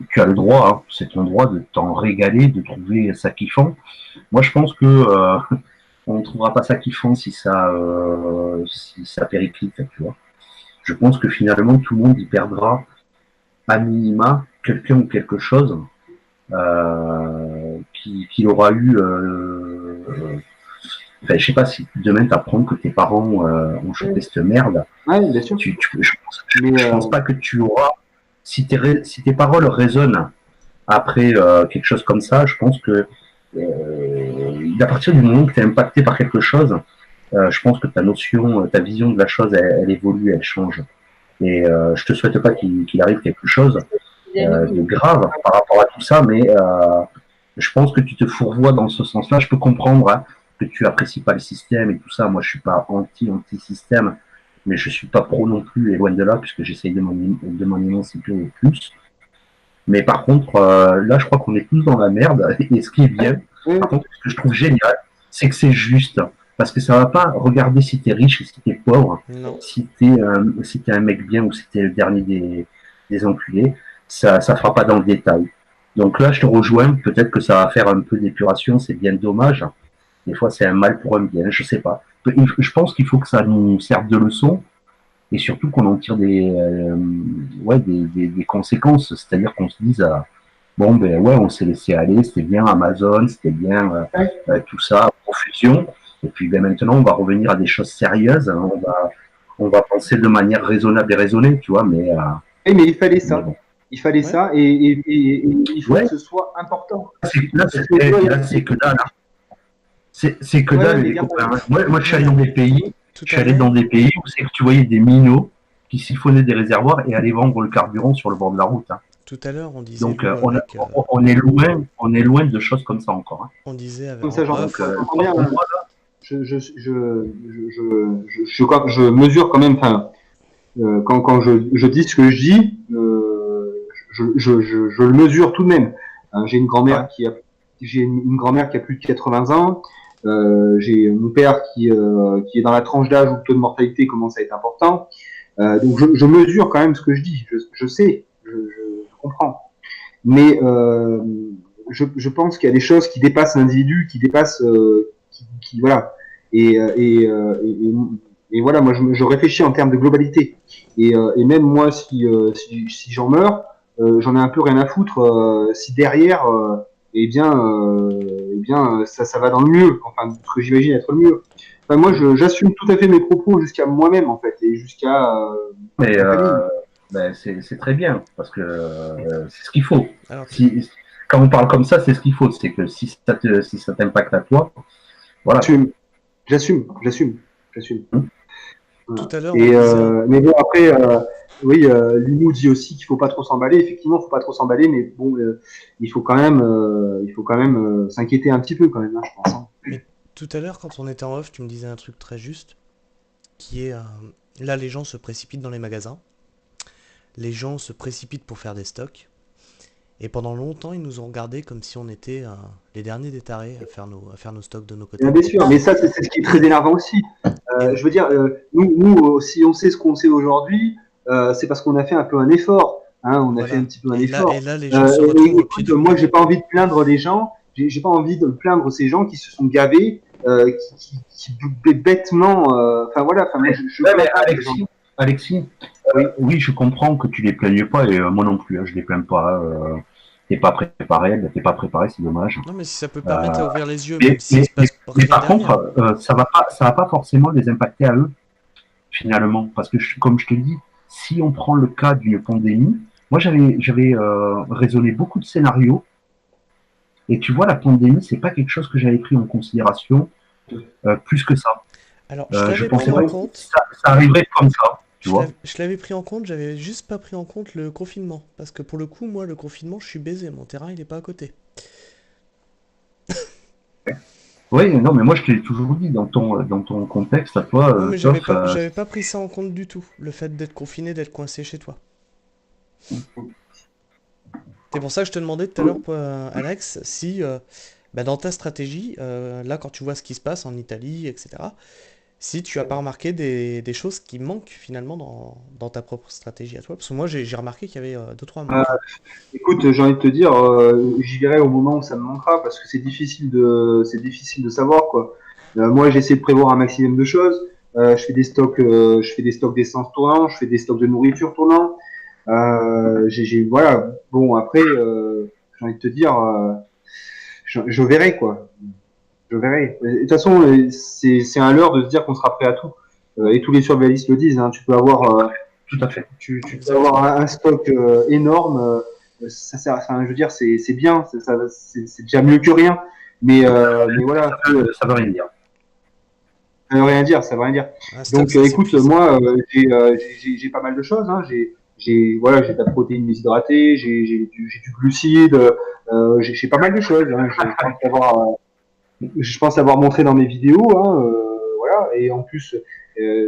S1: tu as le droit, hein, c'est ton droit de t'en régaler, de trouver ça kiffant. Moi, je pense que on ne trouvera pas ça kiffant si ça périclite, tu vois. Je pense que finalement, tout le monde y perdra à minima quelqu'un ou quelque chose qui aura eu. Enfin, je sais pas si demain t'apprends que tes parents ont chopé cette merde.
S3: Ouais, bien sûr.
S1: Je pense pas que tu auras. Si tes paroles résonnent après quelque chose comme ça, je pense que à partir du moment que tu es impacté par quelque chose, je pense que ta notion, ta vision de la chose, elle évolue, elle change. Et je te souhaite pas qu'il arrive quelque chose de grave par rapport à tout ça, mais je pense que tu te fourvoies dans ce sens-là. Je peux comprendre hein, que tu apprécies pas le système et tout ça. Moi, je suis pas anti-système, mais je suis pas pro non plus, et loin de là, puisque j'essaye de m'en émanciper au plus. Mais par contre, là, je crois qu'on est tous dans la merde. Et ce qui est bien, par contre, ce que je trouve génial, c'est que c'est juste. Parce que ça va pas regarder si t'es riche et si t'es pauvre, si t'es un mec bien ou si t'es le dernier des enculés. Ça fera pas dans le détail. Donc là, je te rejoins. Peut-être que ça va faire un peu d'épuration. C'est bien dommage. Des fois, c'est un mal pour un bien. Je sais pas. Je pense qu'il faut que ça nous serve de leçon et surtout qu'on en tire des conséquences. C'est-à-dire qu'on se dise bon ben ouais, on s'est laissé aller. C'était bien Amazon, c'était bien tout ça, profusion. Et puis ben, maintenant, on va revenir à des choses sérieuses. Hein. On va penser de manière raisonnable et raisonnée, tu vois. Mais
S3: il fallait ça. Bon. Il fallait ça et il faut que ce soit important.
S1: Là, c'est que dalle. C'est que dalle, les copains. Moi, je suis allé dans des pays. Je suis allé dans des pays où c'est que tu voyais des minots qui siphonnaient des réservoirs et allaient vendre le carburant sur le bord de la route. Hein.
S2: Tout à l'heure, on disait.
S1: Donc, on est loin de choses comme ça encore. Hein.
S2: On disait avec.
S3: Comme ça, je mesure quand même. Quand je dis ce que je dis, je le mesure tout de même. J'ai une grand-mère qui a plus de 80 ans. J'ai mon père qui est dans la tranche d'âge où le taux de mortalité commence à être important. Donc je mesure quand même ce que je dis. Je sais, je comprends. Mais je pense qu'il y a des choses qui dépassent l'individu, qui dépassent, voilà. Et voilà, moi je réfléchis en termes de globalité. Et même moi, si j'en meurs, j'en ai un peu rien à foutre. Si derrière, ça va dans le mieux. Enfin, ce que j'imagine être le mieux. Enfin, moi, j'assume tout à fait mes propos jusqu'à moi-même en fait, et jusqu'à.
S1: Mais c'est très bien parce que c'est ce qu'il faut. Alors, quand on parle comme ça, c'est ce qu'il faut. C'est que si ça t'impacte à toi, voilà.
S3: J'assume.
S2: Tout à l'heure,
S3: Et,
S2: on disait-
S3: mais bon, après, oui, Limo dit aussi qu'il faut pas trop s'emballer. Effectivement, il faut pas trop s'emballer, mais bon, il faut quand même, s'inquiéter un petit peu quand même, hein, je pense. Hein.
S2: Mais tout à l'heure, quand on était en off, tu me disais un truc très juste, qui est là, les gens se précipitent dans les magasins, les gens se précipitent pour faire des stocks, et pendant longtemps, ils nous ont regardés comme si on était les derniers des tarés à faire nos stocks de nos côtés.
S3: Bien sûr, mais ça, c'est ce qui est très énervant aussi.
S2: Et-
S3: Je veux dire, nous, si on sait ce qu'on sait aujourd'hui, c'est parce qu'on a fait un peu un effort. Hein, on a
S2: Voilà.
S3: fait un petit peu un
S2: Et là,
S3: effort.
S2: et là, les gens se retrouvent au pied
S3: Écoute,
S2: du
S3: moi,
S2: mur.
S3: j'ai pas envie de plaindre les gens. J'ai pas envie de plaindre ces gens qui se sont gavés, qui bêtement. Enfin voilà. Enfin, moi, je
S1: Ouais, mais
S3: plains pas les gens.
S1: Alexis,
S3: Oui.
S1: oui, je comprends que tu les plaignes pas, et moi non plus, hein, je les plains pas. T'es pas préparé, t'es pas préparé, c'est dommage.
S2: Non, mais si ça peut permettre à ouvrir les yeux,
S1: Mais,
S2: même s'il
S1: mais,
S2: se passe
S1: mais
S2: rien
S1: par
S2: derrière.
S1: contre, ça va pas forcément les impacter à eux, finalement, parce que comme je te dis, si on prend le cas d'une pandémie, moi j'avais raisonné beaucoup de scénarios, et tu vois, la pandémie, c'est pas quelque chose que j'avais pris en considération plus que ça.
S2: Alors, je
S1: Je
S2: l'avais
S1: pensais
S2: pris en
S1: pas que
S2: compte.
S1: ça arriverait comme ça, tu vois.
S2: Je l'avais pris en compte, j'avais juste pas pris en compte le confinement. Parce que pour le coup, moi, le confinement, je suis baisé. Mon terrain, il est pas à côté.
S1: Oui, non, mais moi je te l'ai toujours dit dans ton contexte à toi,
S2: Non, mais
S1: Toff,
S2: j'avais pas pris ça en compte du tout. Le fait d'être confiné, d'être coincé chez toi. C'est pour ça que je te demandais tout à l'heure, Alex, si bah, dans ta stratégie, là, quand tu vois ce qui se passe en Italie, etc., si tu as pas remarqué des choses qui manquent finalement dans ta propre stratégie à toi. Parce que moi, j'ai remarqué qu'il y avait deux, trois
S3: Euh,
S2: manques.
S3: Écoute, j'ai envie de te dire, j'y verrai au moment où ça me manquera parce que c'est difficile de savoir quoi. Moi, j'essaie de prévoir un maximum de choses. Je fais des stocks d'essence tournants, je fais des stocks de nourriture tournants. Voilà. Bon, après, j'ai envie de te dire, je verrai quoi. Je verrai. De toute façon, c'est un leurre de se dire qu'on sera prêt à tout. Et tous les survivalistes le disent. Hein,
S1: tout à fait.
S3: tu peux
S2: Exactement.
S3: avoir un stock énorme. Ça sert, enfin, je veux dire, c'est bien. C'est déjà mieux que rien. Mais voilà,
S1: Ça veut rien dire.
S3: ça veut rien dire. Ça veut rien dire.
S2: Un stock,
S3: Donc,
S2: ça
S3: écoute,
S2: s'épuise.
S3: moi, j'ai pas mal de choses. Hein. Voilà, j'ai de la protéine déshydratée, j'ai du glucide, j'ai pas mal de choses. Hein. Je pense avoir montré dans mes vidéos, hein, voilà. Et en plus,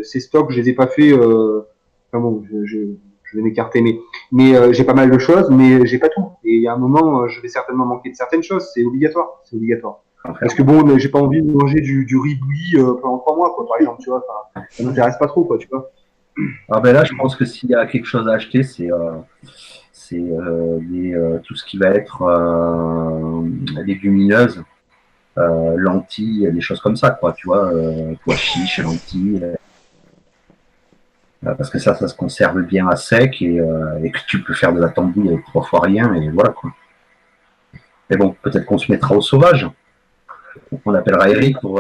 S3: ces stocks, je les ai pas fait. Enfin bon, je vais m'écarter, mais j'ai pas mal de choses, mais j'ai pas tout. Et il y a un moment, je vais certainement manquer de certaines choses. C'est obligatoire, c'est obligatoire. Parce que bon, j'ai pas envie de manger du riz bouilli pendant 3 mois, quoi, par exemple, tu vois. Enfin, ça m'intéresse pas trop, quoi, tu vois.
S1: Ah ben là, je pense que s'il y a quelque chose à acheter, tout ce qui va être légumineuses, lentilles, des choses comme ça, quoi, tu vois, pois chiches, lentilles, parce que ça se conserve bien à sec et que tu peux faire de la tambouille avec 3 fois rien, et voilà, quoi. Mais bon, peut-être qu'on se mettra au sauvage. On appellera Eric pour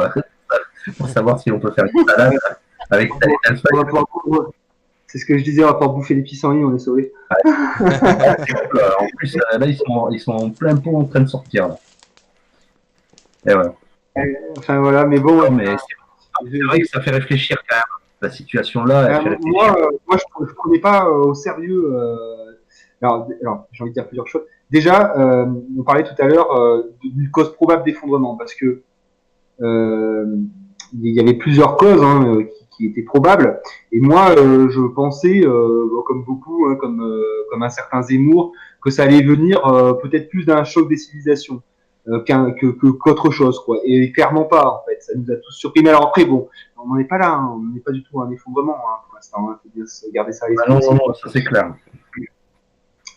S1: savoir si on peut faire une salade avec tel et tel
S3: On va
S1: feuille.
S3: pouvoir- C'est ce que je disais, on va pouvoir bouffer les pissenlits, on est sauvés.
S1: En plus, là, ils sont en plein pot en train de sortir, là. Et ouais.
S3: Enfin voilà, mais bon,
S1: Non, mais c'est vrai que ça fait réfléchir quand même. La situation là, elle fait réfléchir.
S3: moi, je prenais pas au sérieux. Alors, j'ai envie de dire plusieurs choses. Déjà, on parlait tout à l'heure d'une cause probable d'effondrement, parce que il y avait plusieurs causes hein, qui étaient probables. Et moi, je pensais, comme beaucoup, hein, comme un certain Zemmour, que ça allait venir peut-être plus d'un choc des civilisations qu'autre chose, quoi. Et clairement pas, en fait. Ça nous a tous surpris. Mais alors après, bon, on n'en est pas là. Hein. On n'est pas du tout à un effondrement hein, pour l'instant. Hein. Faut garder ça à l'esprit.
S1: Non, ça c'est clair.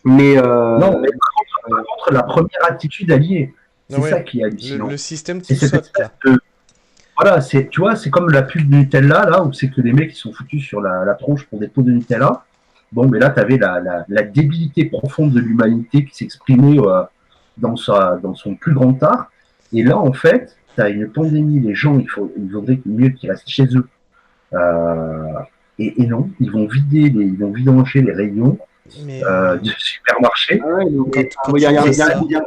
S3: Mais
S1: Non, mais par contre, la première attitude alliée, c'est
S2: Ouais,
S1: ça qui est hallucinant.
S2: le système
S1: C'est
S2: qui
S1: cette
S2: saute,
S1: espèce
S2: là.
S1: de. Voilà, tu vois, c'est comme la pub de Nutella, là, où c'est que les mecs ils sont foutus sur la tronche pour des pots de Nutella. Bon, mais là, tu avais la débilité profonde de l'humanité qui s'exprimait dans son plus grand art. Et là, en fait, tu as une pandémie, les gens, il faudrait mieux qu'ils restent chez eux. Et non, ils vont vidanger les rayons
S2: Mais
S1: du supermarché.
S3: ah ouais,
S2: quand
S3: il y a,
S2: tu
S3: il y a-
S2: dis
S3: il y a-
S2: ça,
S3: il y a-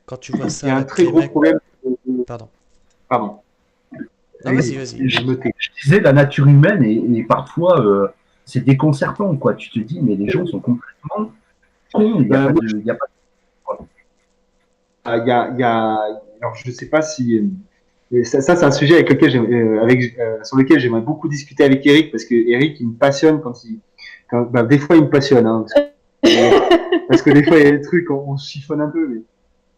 S2: Quand tu vois
S3: Il y
S2: ça
S3: a un
S2: avec
S3: très
S2: les
S3: gros
S2: mecs...
S3: problème.
S2: Pardon.
S3: Pardon.
S2: Non, vas-y.
S3: Je me tais.
S1: Je disais, la nature humaine, et parfois, c'est déconcertant, quoi. Tu te dis, mais les gens sont complètement cons, il n'y a pas
S3: Moi,
S1: de. Il y a pas
S3: alors, je sais pas si. Ça, c'est un sujet avec lequel sur lequel j'aimerais beaucoup discuter avec Eric, parce que Eric, il me passionne des fois, il me passionne, hein, parce que des fois, il y a des trucs, on se chiffonne un peu, mais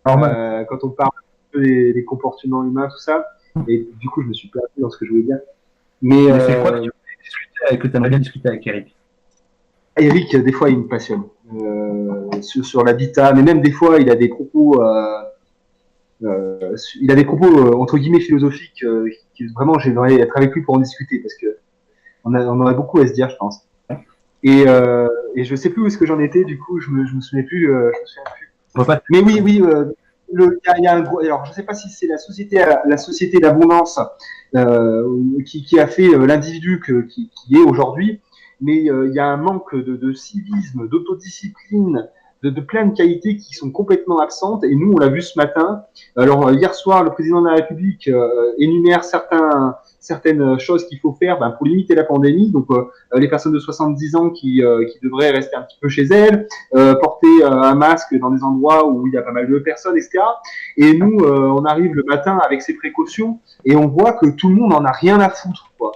S1: normal.
S3: quand on parle un peu des comportements humains, tout ça, et du coup, je me suis perdu dans ce que je voulais dire. Mais
S1: Mais c'est quoi que tu voulais discuter, que tu aimerais bien discuter avec Eric?
S3: Eric, des fois, il me passionne sur l'habitat, mais même des fois, il a des propos. Il a des propos entre guillemets philosophiques qui vraiment j'aimerais être avec lui pour en discuter parce que on aurait beaucoup à se dire, je pense. Et je sais plus où est-ce que j'en étais, du coup, je me souviens plus. Je me souviens plus.
S1: On peut pas.
S3: Mais oui. Il y a un gros. Alors, je sais pas si c'est la société d'abondance qui a fait l'individu qui est aujourd'hui, mais il y a un manque de civisme, d'autodiscipline, de plein de qualités qui sont complètement absentes. Et nous, on l'a vu ce matin. Alors, hier soir, le président de la République énumère certaines choses qu'il faut faire pour limiter la pandémie. Donc, les personnes de 70 ans qui devraient rester un petit peu chez elles, porter un masque dans des endroits où il y a pas mal de personnes, etc. Et nous, on arrive le matin avec ces précautions et on voit que tout le monde en a rien à foutre, quoi.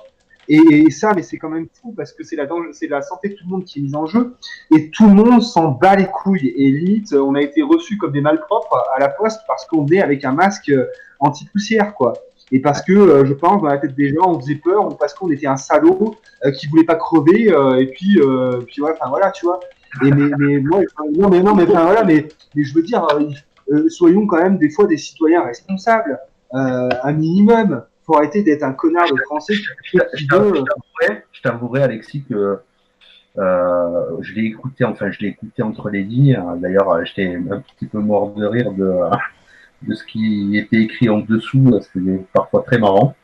S3: Et ça, mais c'est quand même fou parce que c'est la santé de tout le monde qui est mise en jeu et tout le monde s'en bat les couilles. Et limite, on a été reçus comme des malpropres à la poste parce qu'on est avec un masque anti-poussière, quoi. Et parce que je pense dans la tête des gens, on faisait peur, ou parce qu'on était un salaud qui voulait pas crever, et puis ouais, enfin voilà, tu vois. Et mais moi, non, mais enfin voilà, mais je veux dire, soyons quand même des fois des citoyens responsables, un minimum. Faut arrêter d'être un connard de français qui veut.
S1: Je t'avouerai, Alexis, que je l'ai écouté entre les lignes. D'ailleurs, j'étais un petit peu mort de rire de ce qui était écrit en dessous. C'était parfois très marrant.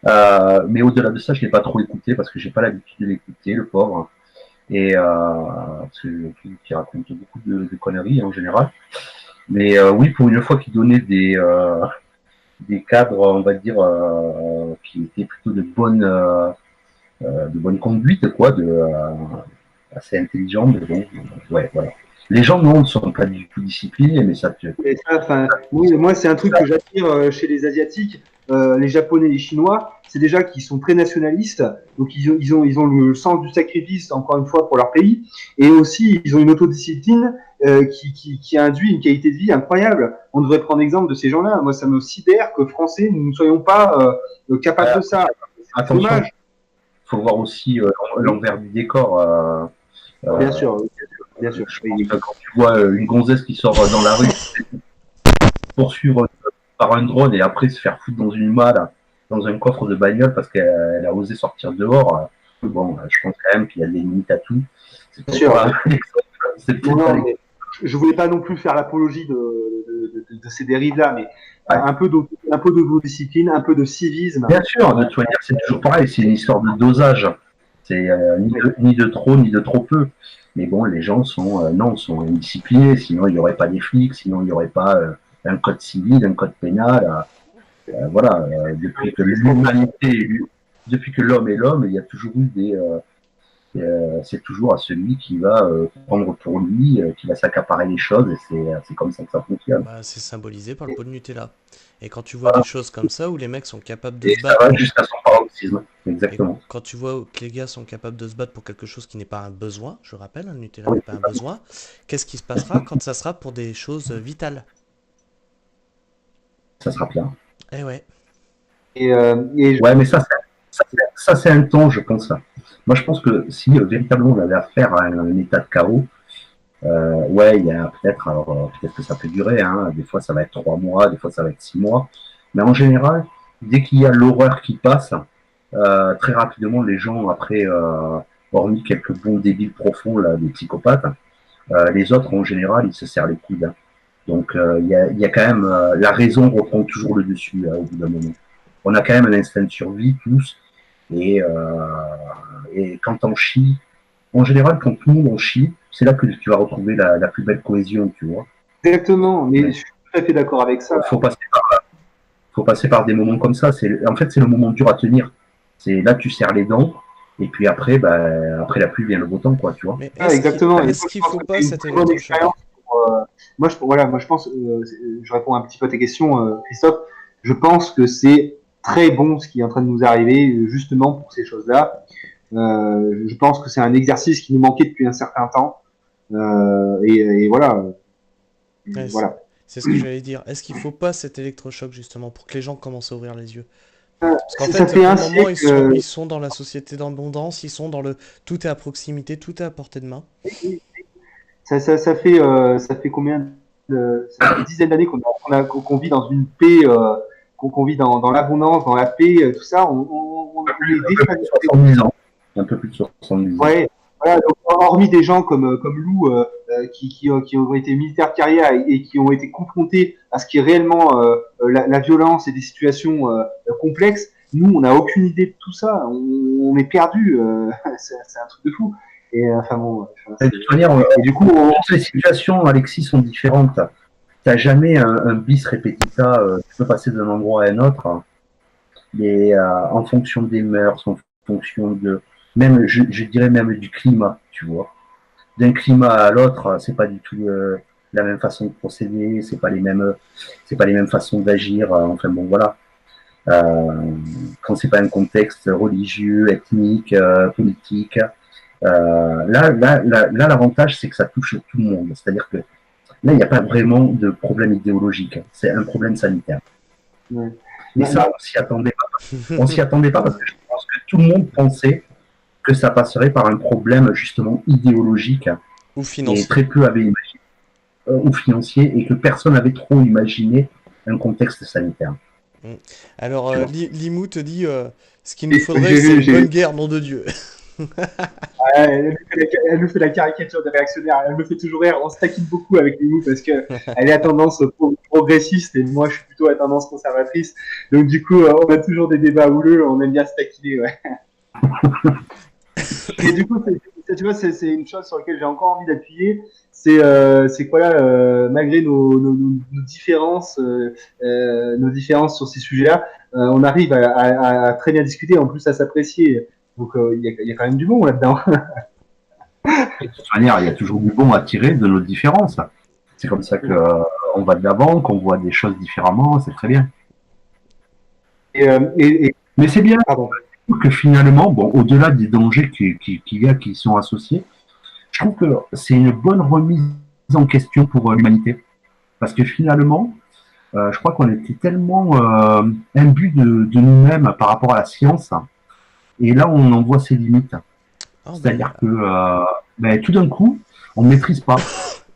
S1: Mais au-delà de ça, je l'ai pas trop écouté parce que j'ai pas l'habitude de l'écouter, le pauvre. Et parce que qui raconte beaucoup de conneries en général. Mais oui, pour une fois qu'il donnait des cadres, on va dire, qui étaient plutôt de bonne conduite, quoi, assez intelligent, mais bon, ouais, voilà. Les gens, non, ne sont pas du tout disciplinés, mais ça,
S3: Et ça, enfin, oui, moi, c'est un truc que j'attire chez les Asiatiques, les Japonais, les Chinois. C'est déjà qu'ils sont très nationalistes, donc ils ont le sens du sacrifice, encore une fois, pour leur pays. Et aussi, ils ont une autodiscipline qui induit une qualité de vie incroyable. On devrait prendre exemple de ces gens-là. Moi, ça me sidère que Français, nous ne soyons pas capables de ça. C'est
S1: attention,
S3: dommage.
S1: il faut voir aussi l'envers du décor.
S3: Bien sûr, bien sûr.
S1: Quand tu vois une gonzesse qui sort dans la rue, poursuivre par un drone et après se faire foutre dans une malle, dans un coffre de bagnole parce qu'elle a osé sortir dehors, bon, je pense quand même qu'il y a des limites à tout. C'est
S3: sûr. Je voulais pas non plus faire l'apologie de ces dérives-là, mais un peu d'autodiscipline, un peu de civisme.
S1: Bien sûr, de toute manière, c'est toujours pareil, c'est une histoire de dosage. C'est ni de trop, ni de trop peu. Mais bon, les gens sont indisciplinés, sinon il n'y aurait pas des flics, sinon il n'y aurait pas un code civil, un code pénal. Voilà, depuis que l'homme est l'homme, il y a toujours eu c'est toujours à celui qui va prendre pour lui, qui va s'accaparer les choses, et c'est comme ça que ça fonctionne.
S2: Bah, c'est symbolisé par le pot de Nutella. Et quand tu vois des choses comme ça où les mecs sont capables de se
S1: Ça
S2: battre,
S1: va jusqu'à son paroxysme, exactement.
S2: et quand tu vois que les gars sont capables de se battre pour quelque chose qui n'est pas un besoin, je rappelle, le Nutella n'est pas un besoin, qu'est-ce qui se passera quand ça sera pour des choses vitales?
S1: Ça sera bien.
S2: Eh ouais.
S1: Ouais, mais ça c'est un temps, je pense. Moi, je pense que si véritablement on avait affaire à un état de chaos, ouais, il y a peut-être que ça peut durer, hein. Des fois ça va être 3 mois, des fois ça va être 6 mois. Mais en général, dès qu'il y a l'horreur qui passe, très rapidement, les gens, après, hormis quelques bons débiles profonds, là, des psychopathes, les autres, en général, ils se serrent les coudes, hein. Donc, il y a quand même, la raison reprend toujours le dessus, au bout d'un moment. On a quand même un instinct de survie, tous, et quand on chie, en général, quand tout le monde en chie, c'est là que tu vas retrouver la plus belle cohésion, tu vois.
S3: Exactement, mais tout à fait d'accord avec ça.
S1: Faut passer par des moments comme ça. En fait, c'est le moment dur à tenir. C'est là, tu serres les dents. Et puis après, après la pluie vient le beau temps, quoi, tu vois.
S2: Mais
S3: Exactement.
S2: est-ce qu'il faut pas cet
S3: une bonne
S2: électrochoc?
S3: expérience moi, je pense, je réponds un petit peu à tes questions, Christophe. Je pense que c'est très bon ce qui est en train de nous arriver, justement pour ces choses-là. Je pense que c'est un exercice qui nous manquait depuis un certain temps. Et voilà.
S2: Ouais,
S3: Voilà.
S2: c'est ce que j'allais dire. Est-ce qu'il faut pas cet électrochoc justement pour que les gens commencent à ouvrir les yeux? Parce qu'en
S3: Ça
S2: fait,
S3: fait
S2: pour
S3: un
S2: le moment,
S3: siècle.
S2: ils sont dans la société d'abondance, ils sont dans le tout est à proximité, tout est à portée de main.
S3: Ça fait combien ça fait des dizaines d'années qu'on vit dans une paix, qu'on vit dans l'abondance, dans la paix, tout ça. On est défavorisé.
S1: 70 ans. Un peu plus de 70 ans.
S3: Ouais, voilà, donc, hormis des gens comme Lou, qui ont été militaires de carrière et qui ont été confrontés à ce qui est réellement la violence et des situations complexes, nous, on n'a aucune idée de tout ça. On est perdu. C'est un truc de fou. Et enfin bon.
S1: De toute manière,
S3: Et du coup,
S1: toutes les situations, Alexis, sont différentes. T'as jamais un bis repetita. Tu peux passer d'un endroit à un autre. Mais en fonction des mœurs, en fonction de même, je dirais même du climat, tu vois. D'un climat à l'autre, c'est pas du tout la même façon de procéder, c'est pas les mêmes façons d'agir. Enfin bon, voilà. Quand c'est pas un contexte religieux, ethnique, politique. Là, l'avantage, c'est que ça touche tout le monde. C'est-à-dire que là, il n'y a pas vraiment de problème idéologique. C'est un problème sanitaire.
S3: ouais.
S1: Et ça, on s'y attendait pas. On s'y attendait pas parce que je pense que tout le monde pensait que ça passerait par un problème justement idéologique
S2: Ou
S1: et
S2: financier.
S1: très peu avaient imaginé, ou financier, et que personne n'avait trop imaginé un contexte sanitaire.
S2: Alors,
S1: Tu vois.
S2: Limou te dit ce qu'il nous
S3: Et
S2: faudrait,
S3: j'ai
S2: c'est
S3: vu,
S2: une
S3: j'ai
S2: bonne
S3: vu.
S2: guerre, nom de Dieu.
S3: Elle nous fait la caricature des réactionnaires. Elle me fait toujours rire. On se taquine beaucoup avec nous parce que elle est à tendance progressiste et moi je suis plutôt à tendance conservatrice. Donc du coup, on a toujours des débats houleux. On aime bien se taquiner. Ouais. Et du coup, tu vois, c'est une chose sur laquelle j'ai encore envie d'appuyer. C'est quoi là, malgré nos différences sur ces sujets-là, on arrive à très bien discuter, en plus à s'apprécier. Donc il y a quand même du bon là-dedans.
S1: De toute manière, il y a toujours du bon à tirer de nos différences. C'est comme ça qu'on va de l'avant, qu'on voit des choses différemment, c'est très bien.
S3: Et
S1: Mais c'est bien
S3: pardon.
S1: que finalement, bon, au-delà des dangers qu'il y a qui sont associés, je trouve que c'est une bonne remise en question pour l'humanité. Parce que finalement, je crois qu'on était tellement imbus de nous-mêmes par rapport à la science, et là, on en voit ses limites.
S2: Ah,
S1: C'est-à-dire que tout d'un coup, on ne maîtrise pas.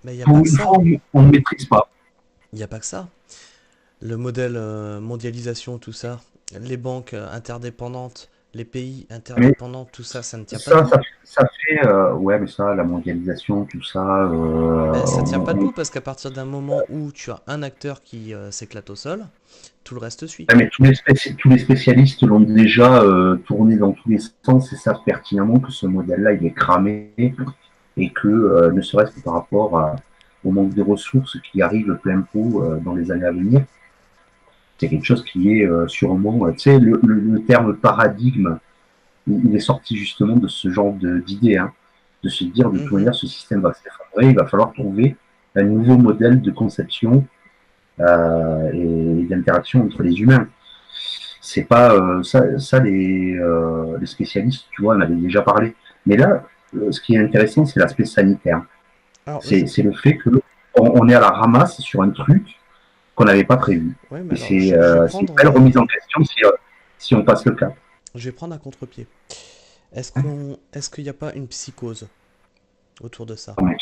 S2: mais il n'y a
S1: Pour
S2: pas que
S1: une
S2: ça.
S1: fois, on ne maîtrise pas.
S2: Il n'y a pas que ça. Le modèle mondialisation, tout ça, les banques interdépendantes, les pays
S1: Mais
S2: interdépendants, tout ça, ça ne tient pas
S1: ça,
S2: debout.
S1: ça fait, ouais, mais ça, la mondialisation, tout ça,
S2: Ben, ça tient pas debout parce qu'à partir d'un moment où tu as un acteur qui s'éclate au sol, tout le reste suit.
S1: ouais, mais tous les spécialistes l'ont déjà tourné dans tous les sens et savent pertinemment que ce modèle-là, il est cramé et que, ne serait-ce que par rapport au manque de ressources qui arrive plein pot dans les années à venir, c'est quelque chose qui est sûrement, tu sais, le terme paradigme, il est sorti justement de ce genre d'idée, hein, de se dire de toute
S2: Mhm.
S1: manière ce système va s'effondrer, il va falloir trouver un nouveau modèle de conception et d'interaction entre les humains. C'est pas ça les spécialistes, tu vois, en avaient déjà parlé. Mais là, ce qui est intéressant, c'est l'aspect sanitaire.
S2: Alors,
S1: C'est le fait que on est à la ramasse sur un truc qu'on n'avait pas prévu.
S2: ouais, mais
S1: Et
S2: alors, je vais
S1: c'est une
S2: prendre,
S1: belle remise en question si on passe le cap.
S2: je vais prendre un contre-pied. Est-ce qu'il n'y a pas une psychose autour de ça?
S1: Ah, mais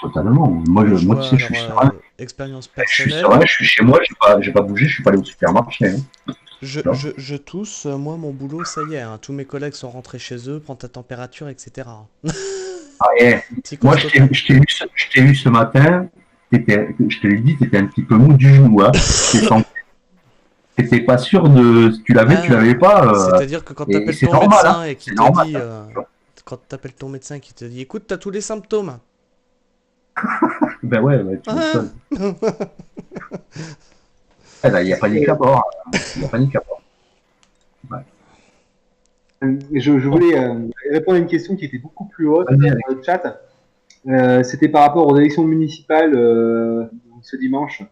S1: totalement. Moi, tu sais, je suis serein.
S2: Expérience
S1: Je suis
S2: personnelle,
S1: serein, je suis chez moi, j'ai pas bougé, je suis pas allé au supermarché. Hein. Non.
S2: je tousse, moi mon boulot, ça y est, hein, tous mes collègues sont rentrés chez eux, prends ta température, etc.
S1: Ah, et moi,
S2: Psychose totale.
S1: je t'ai eu ce matin, je te l'ai dit, tu étais un petit peu mou du genou. Hein. T'étais pas sûr de si tu l'avais, tu
S2: Ah,
S1: l'avais pas.
S2: c'est-à-dire que quand
S1: Et
S2: t'appelles
S1: c'est
S2: ton
S1: normal, hein.
S2: médecin et qu'il
S1: C'est
S2: te
S1: normal.
S2: dit, quand t'appelles ton médecin qui te dit, écoute, t'as tous les symptômes.
S1: Ben ouais, tu
S2: Ah.
S1: m'étonnes. Il n'y a panique à bord. Il y a panique à bord.
S3: Je voulais répondre à une question qui était beaucoup plus haute
S1: Vas-y, Alex.
S3: dans le chat. C'était par rapport aux élections municipales ce dimanche.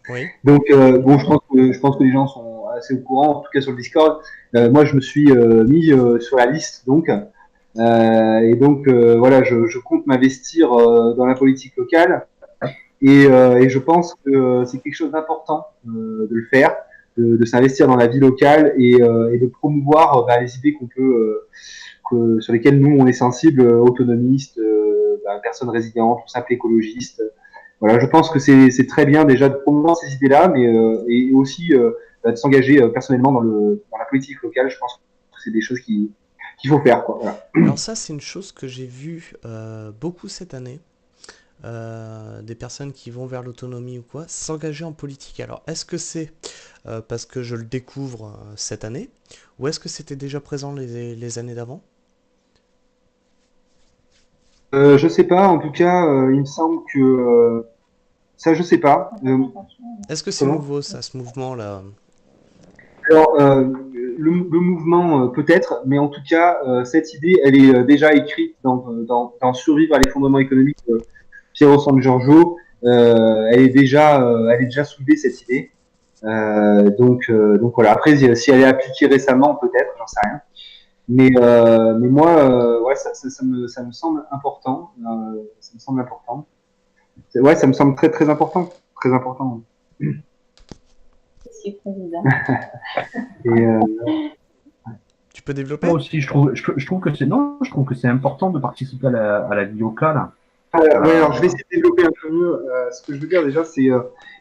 S2: Oui.
S3: Donc, bon, je pense que les gens sont assez au courant, en tout cas sur le Discord. Moi, je me suis mis sur la liste, donc. Et donc, voilà, je compte m'investir dans la politique locale. Et je pense que c'est quelque chose d'important de le faire, de s'investir dans la vie locale et de promouvoir les idées qu'on peut, sur lesquelles nous, on est sensible, autonomistes, personnes résidentes, ou simples écologistes. Voilà, je pense que c'est très bien déjà de promouvoir ces idées-là, mais et aussi de s'engager personnellement dans la politique locale. Je pense que c'est des choses qu'il faut faire, quoi. Voilà.
S2: Alors ça, c'est une chose que j'ai vue beaucoup cette année. Des personnes qui vont vers l'autonomie ou quoi, s'engager en politique. Alors, est-ce que c'est parce que je le découvre cette année, ou est-ce que c'était déjà présent les années d'avant?
S3: Je sais pas, en tout cas, il me semble que ça, je sais pas.
S2: Est-ce que c'est
S3: Comment?
S2: nouveau, ça, ce mouvement-là?
S3: Alors, le mouvement peut-être, mais en tout cas, cette idée, elle est déjà écrite dans Survivre à l'effondrement économique de Piero San Giorgio. Elle est déjà soulevée cette idée. Donc voilà. Après, si elle est appliquée récemment, peut-être, j'en sais rien. Mais moi, ouais, ça me semble important. Ça me semble important. Ouais, ça me semble très très important, très important.
S4: Monsieur le Président.
S3: Et
S2: Tu peux développer?
S1: Moi aussi, je trouve que c'est non, je trouve que c'est important de participer à la vie locale.
S3: ouais, alors je vais essayer de développer un peu mieux. Ce que je veux dire déjà, c'est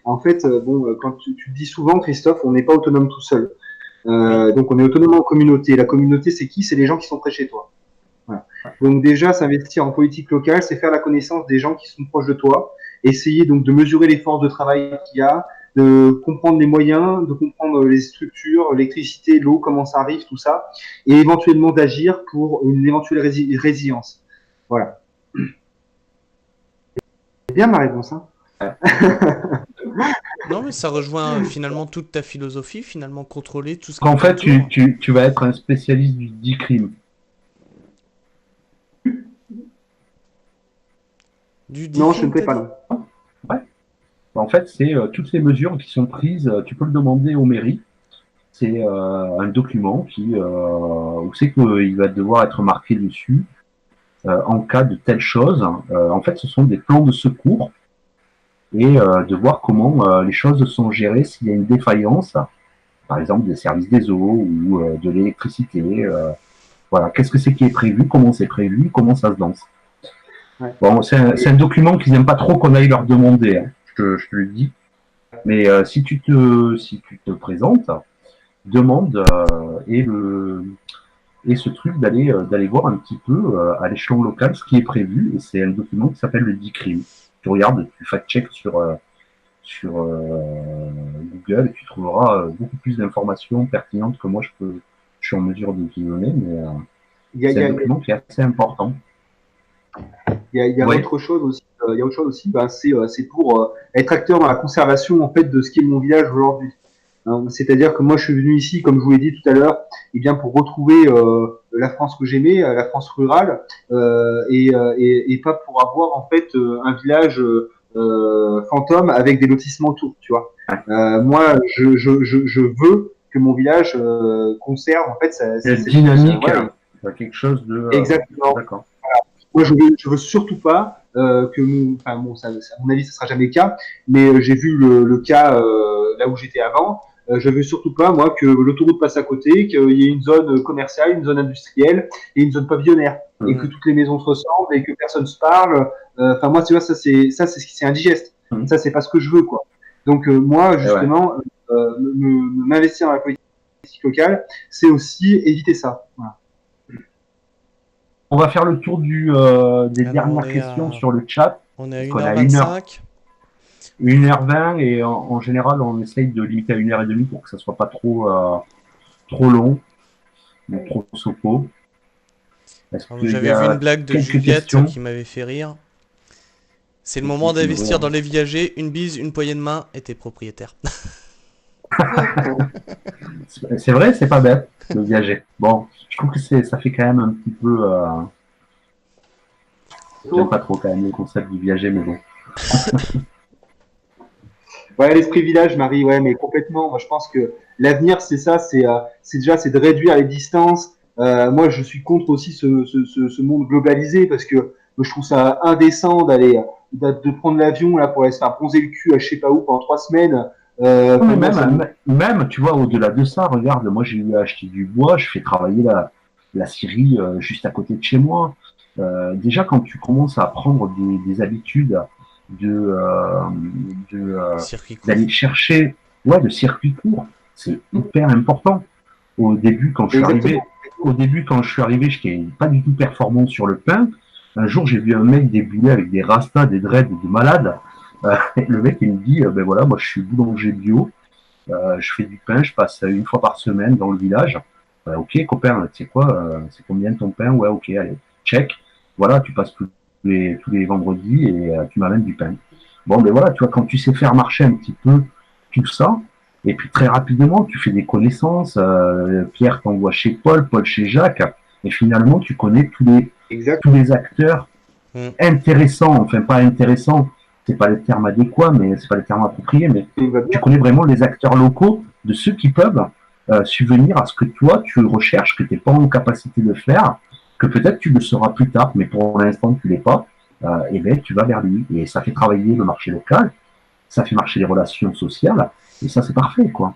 S3: en fait, bon, quand tu le dis souvent, Christophe, on n'est pas autonome tout seul.
S2: Oui.
S3: Donc on est autonome en communauté. La communauté, c'est qui? C'est les gens qui sont près de chez toi. Voilà. Donc déjà, s'investir en politique locale, c'est faire la connaissance des gens qui sont proches de toi, essayer donc de mesurer les forces de travail qu'il y a, de comprendre les moyens, de comprendre les structures, l'électricité, l'eau, comment ça arrive, tout ça, et éventuellement d'agir pour une éventuelle résilience. Voilà. C'est bien ma réponse, hein.
S2: Non, mais ça rejoint finalement toute ta philosophie, finalement contrôler tout ce qui
S1: En fait,
S2: t'entoure.
S1: tu vas être un spécialiste du dit crime.
S2: Du
S3: Non, je
S2: crime,
S3: ne fais
S2: t'as
S3: pas,
S2: dit?
S3: non.
S1: Ouais. En fait, c'est toutes les mesures qui sont prises. Tu peux le demander aux mairies. C'est un document où c'est qu'il va devoir être marqué dessus en cas de telle chose. En fait, ce sont des plans de secours et de voir comment les choses sont gérées s'il y a une défaillance, par exemple des services des eaux ou de l'électricité. Voilà, qu'est-ce que c'est qui est prévu, comment c'est prévu, comment ça se danse.
S3: Ouais.
S1: Bon, c'est un document qu'ils n'aiment pas trop qu'on aille leur demander, hein, je te le dis. Mais si tu te présentes, demande et ce truc d'aller voir un petit peu à l'échelon local ce qui est prévu. Et c'est un document qui s'appelle le DICRIM. Tu regardes, tu fact-check sur Google et tu trouveras beaucoup plus d'informations pertinentes que moi je suis en mesure de te donner. Mais
S3: Il y a, il
S1: c'est
S3: y
S1: un
S3: a,
S1: document qui est assez important.
S3: il y a
S1: Ouais.
S3: autre chose aussi. Il y a autre chose aussi. C'est pour être acteur dans la conservation en fait de ce qui est mon village aujourd'hui. Hein, c'est-à-dire que moi, je suis venu ici, comme je vous l'ai dit tout à l'heure, eh bien pour retrouver la France que j'aimais, la France rurale, et pas pour avoir en fait un village fantôme avec des lotissements autour, tu vois. Moi, je veux que mon village conserve en fait
S1: Dynamique,
S3: voilà,
S1: quelque chose de.
S3: exactement.
S1: D'accord.
S3: Moi, je veux surtout pas que enfin bon, à mon avis, ça sera jamais le cas, mais j'ai vu le cas là où j'étais avant. Je veux surtout pas, moi, que l'autoroute passe à côté, qu'il y ait une zone commerciale, une zone industrielle et une zone pavillonnaire, et que toutes les maisons se ressemblent et que personne se parle. Enfin, moi, tu vois, c'est indigeste. Ça, c'est pas ce que je veux, quoi. Donc, moi, justement, m'investir dans la politique locale, c'est aussi éviter ça. Voilà.
S1: On va faire le tour des
S2: Alors,
S1: dernières questions sur le chat.
S2: on est à
S1: On a 1h,
S2: 1h25.
S1: 1h20 et en général, on essaye de limiter à 1h30 pour que ça soit pas trop long, mais trop sopo. Est-ce qu'il y
S2: J'avais vu une
S1: a
S2: blague de
S1: quelques
S2: Juliette
S1: questions?
S2: qui m'avait fait rire. C'est le moment d'investir dans les viagers, une bise, une poignée de main, et t'es propriétaire.
S1: C'est vrai, c'est pas bête, le viager. Bon, je trouve que ça fait quand même un petit peu. J'aime pas trop quand même le concept du viager, mais bon.
S3: Ouais, l'esprit village, Marie, ouais, mais complètement. Moi, je pense que l'avenir, c'est ça, c'est déjà, c'est de réduire les distances. Moi, je suis contre aussi ce monde globalisé parce que je trouve ça indécent de prendre l'avion là pour aller se faire bronzer le cul à je sais pas où pendant 3 semaines.
S1: Non, mais
S3: Pour moi, ça me-
S1: même, tu vois, au-delà de ça, regarde, moi j'ai eu à acheter du bois, je fais travailler la scierie juste à côté de chez moi. Déjà, quand tu commences à prendre des habitudes de, euh,
S2: Circuit court.
S1: d'aller chercher le circuit court, c'est hyper important. Au début, quand je suis arrivé,
S3: Exactement.
S1: au début, quand je suis arrivé, je n'étais pas du tout performant sur le pain. Un jour, j'ai vu un mec débouler avec des rastas, des dreads de malade. Le mec, il me dit, ben voilà, moi, je suis boulanger bio, je fais du pain, je passe une fois par semaine dans le village. Ok, copain, tu sais quoi, c'est combien ton pain? Ouais, ok, allez, check. Voilà, tu passes tous les vendredis et tu m'amènes du pain. Bon, ben voilà, tu vois, quand tu sais faire marcher un petit peu tout ça, et puis très rapidement, tu fais des connaissances. Pierre t'envoie chez Paul, Paul chez Jacques, et finalement, tu connais
S3: Exact.
S1: tous les acteurs
S2: Mm.
S1: intéressants, enfin pas intéressants, c'est pas le terme adéquat, mais c'est pas le terme approprié, mais
S3: Il va
S1: tu
S3: bien.
S1: connais vraiment les acteurs locaux de ceux qui peuvent subvenir à ce que toi tu recherches, que tu n'es pas en capacité de faire, que peut-être tu le seras plus tard, mais pour l'instant tu l'es pas, et bien tu vas vers lui. Et ça fait travailler le marché local, ça fait marcher les relations sociales, et ça c'est parfait, quoi.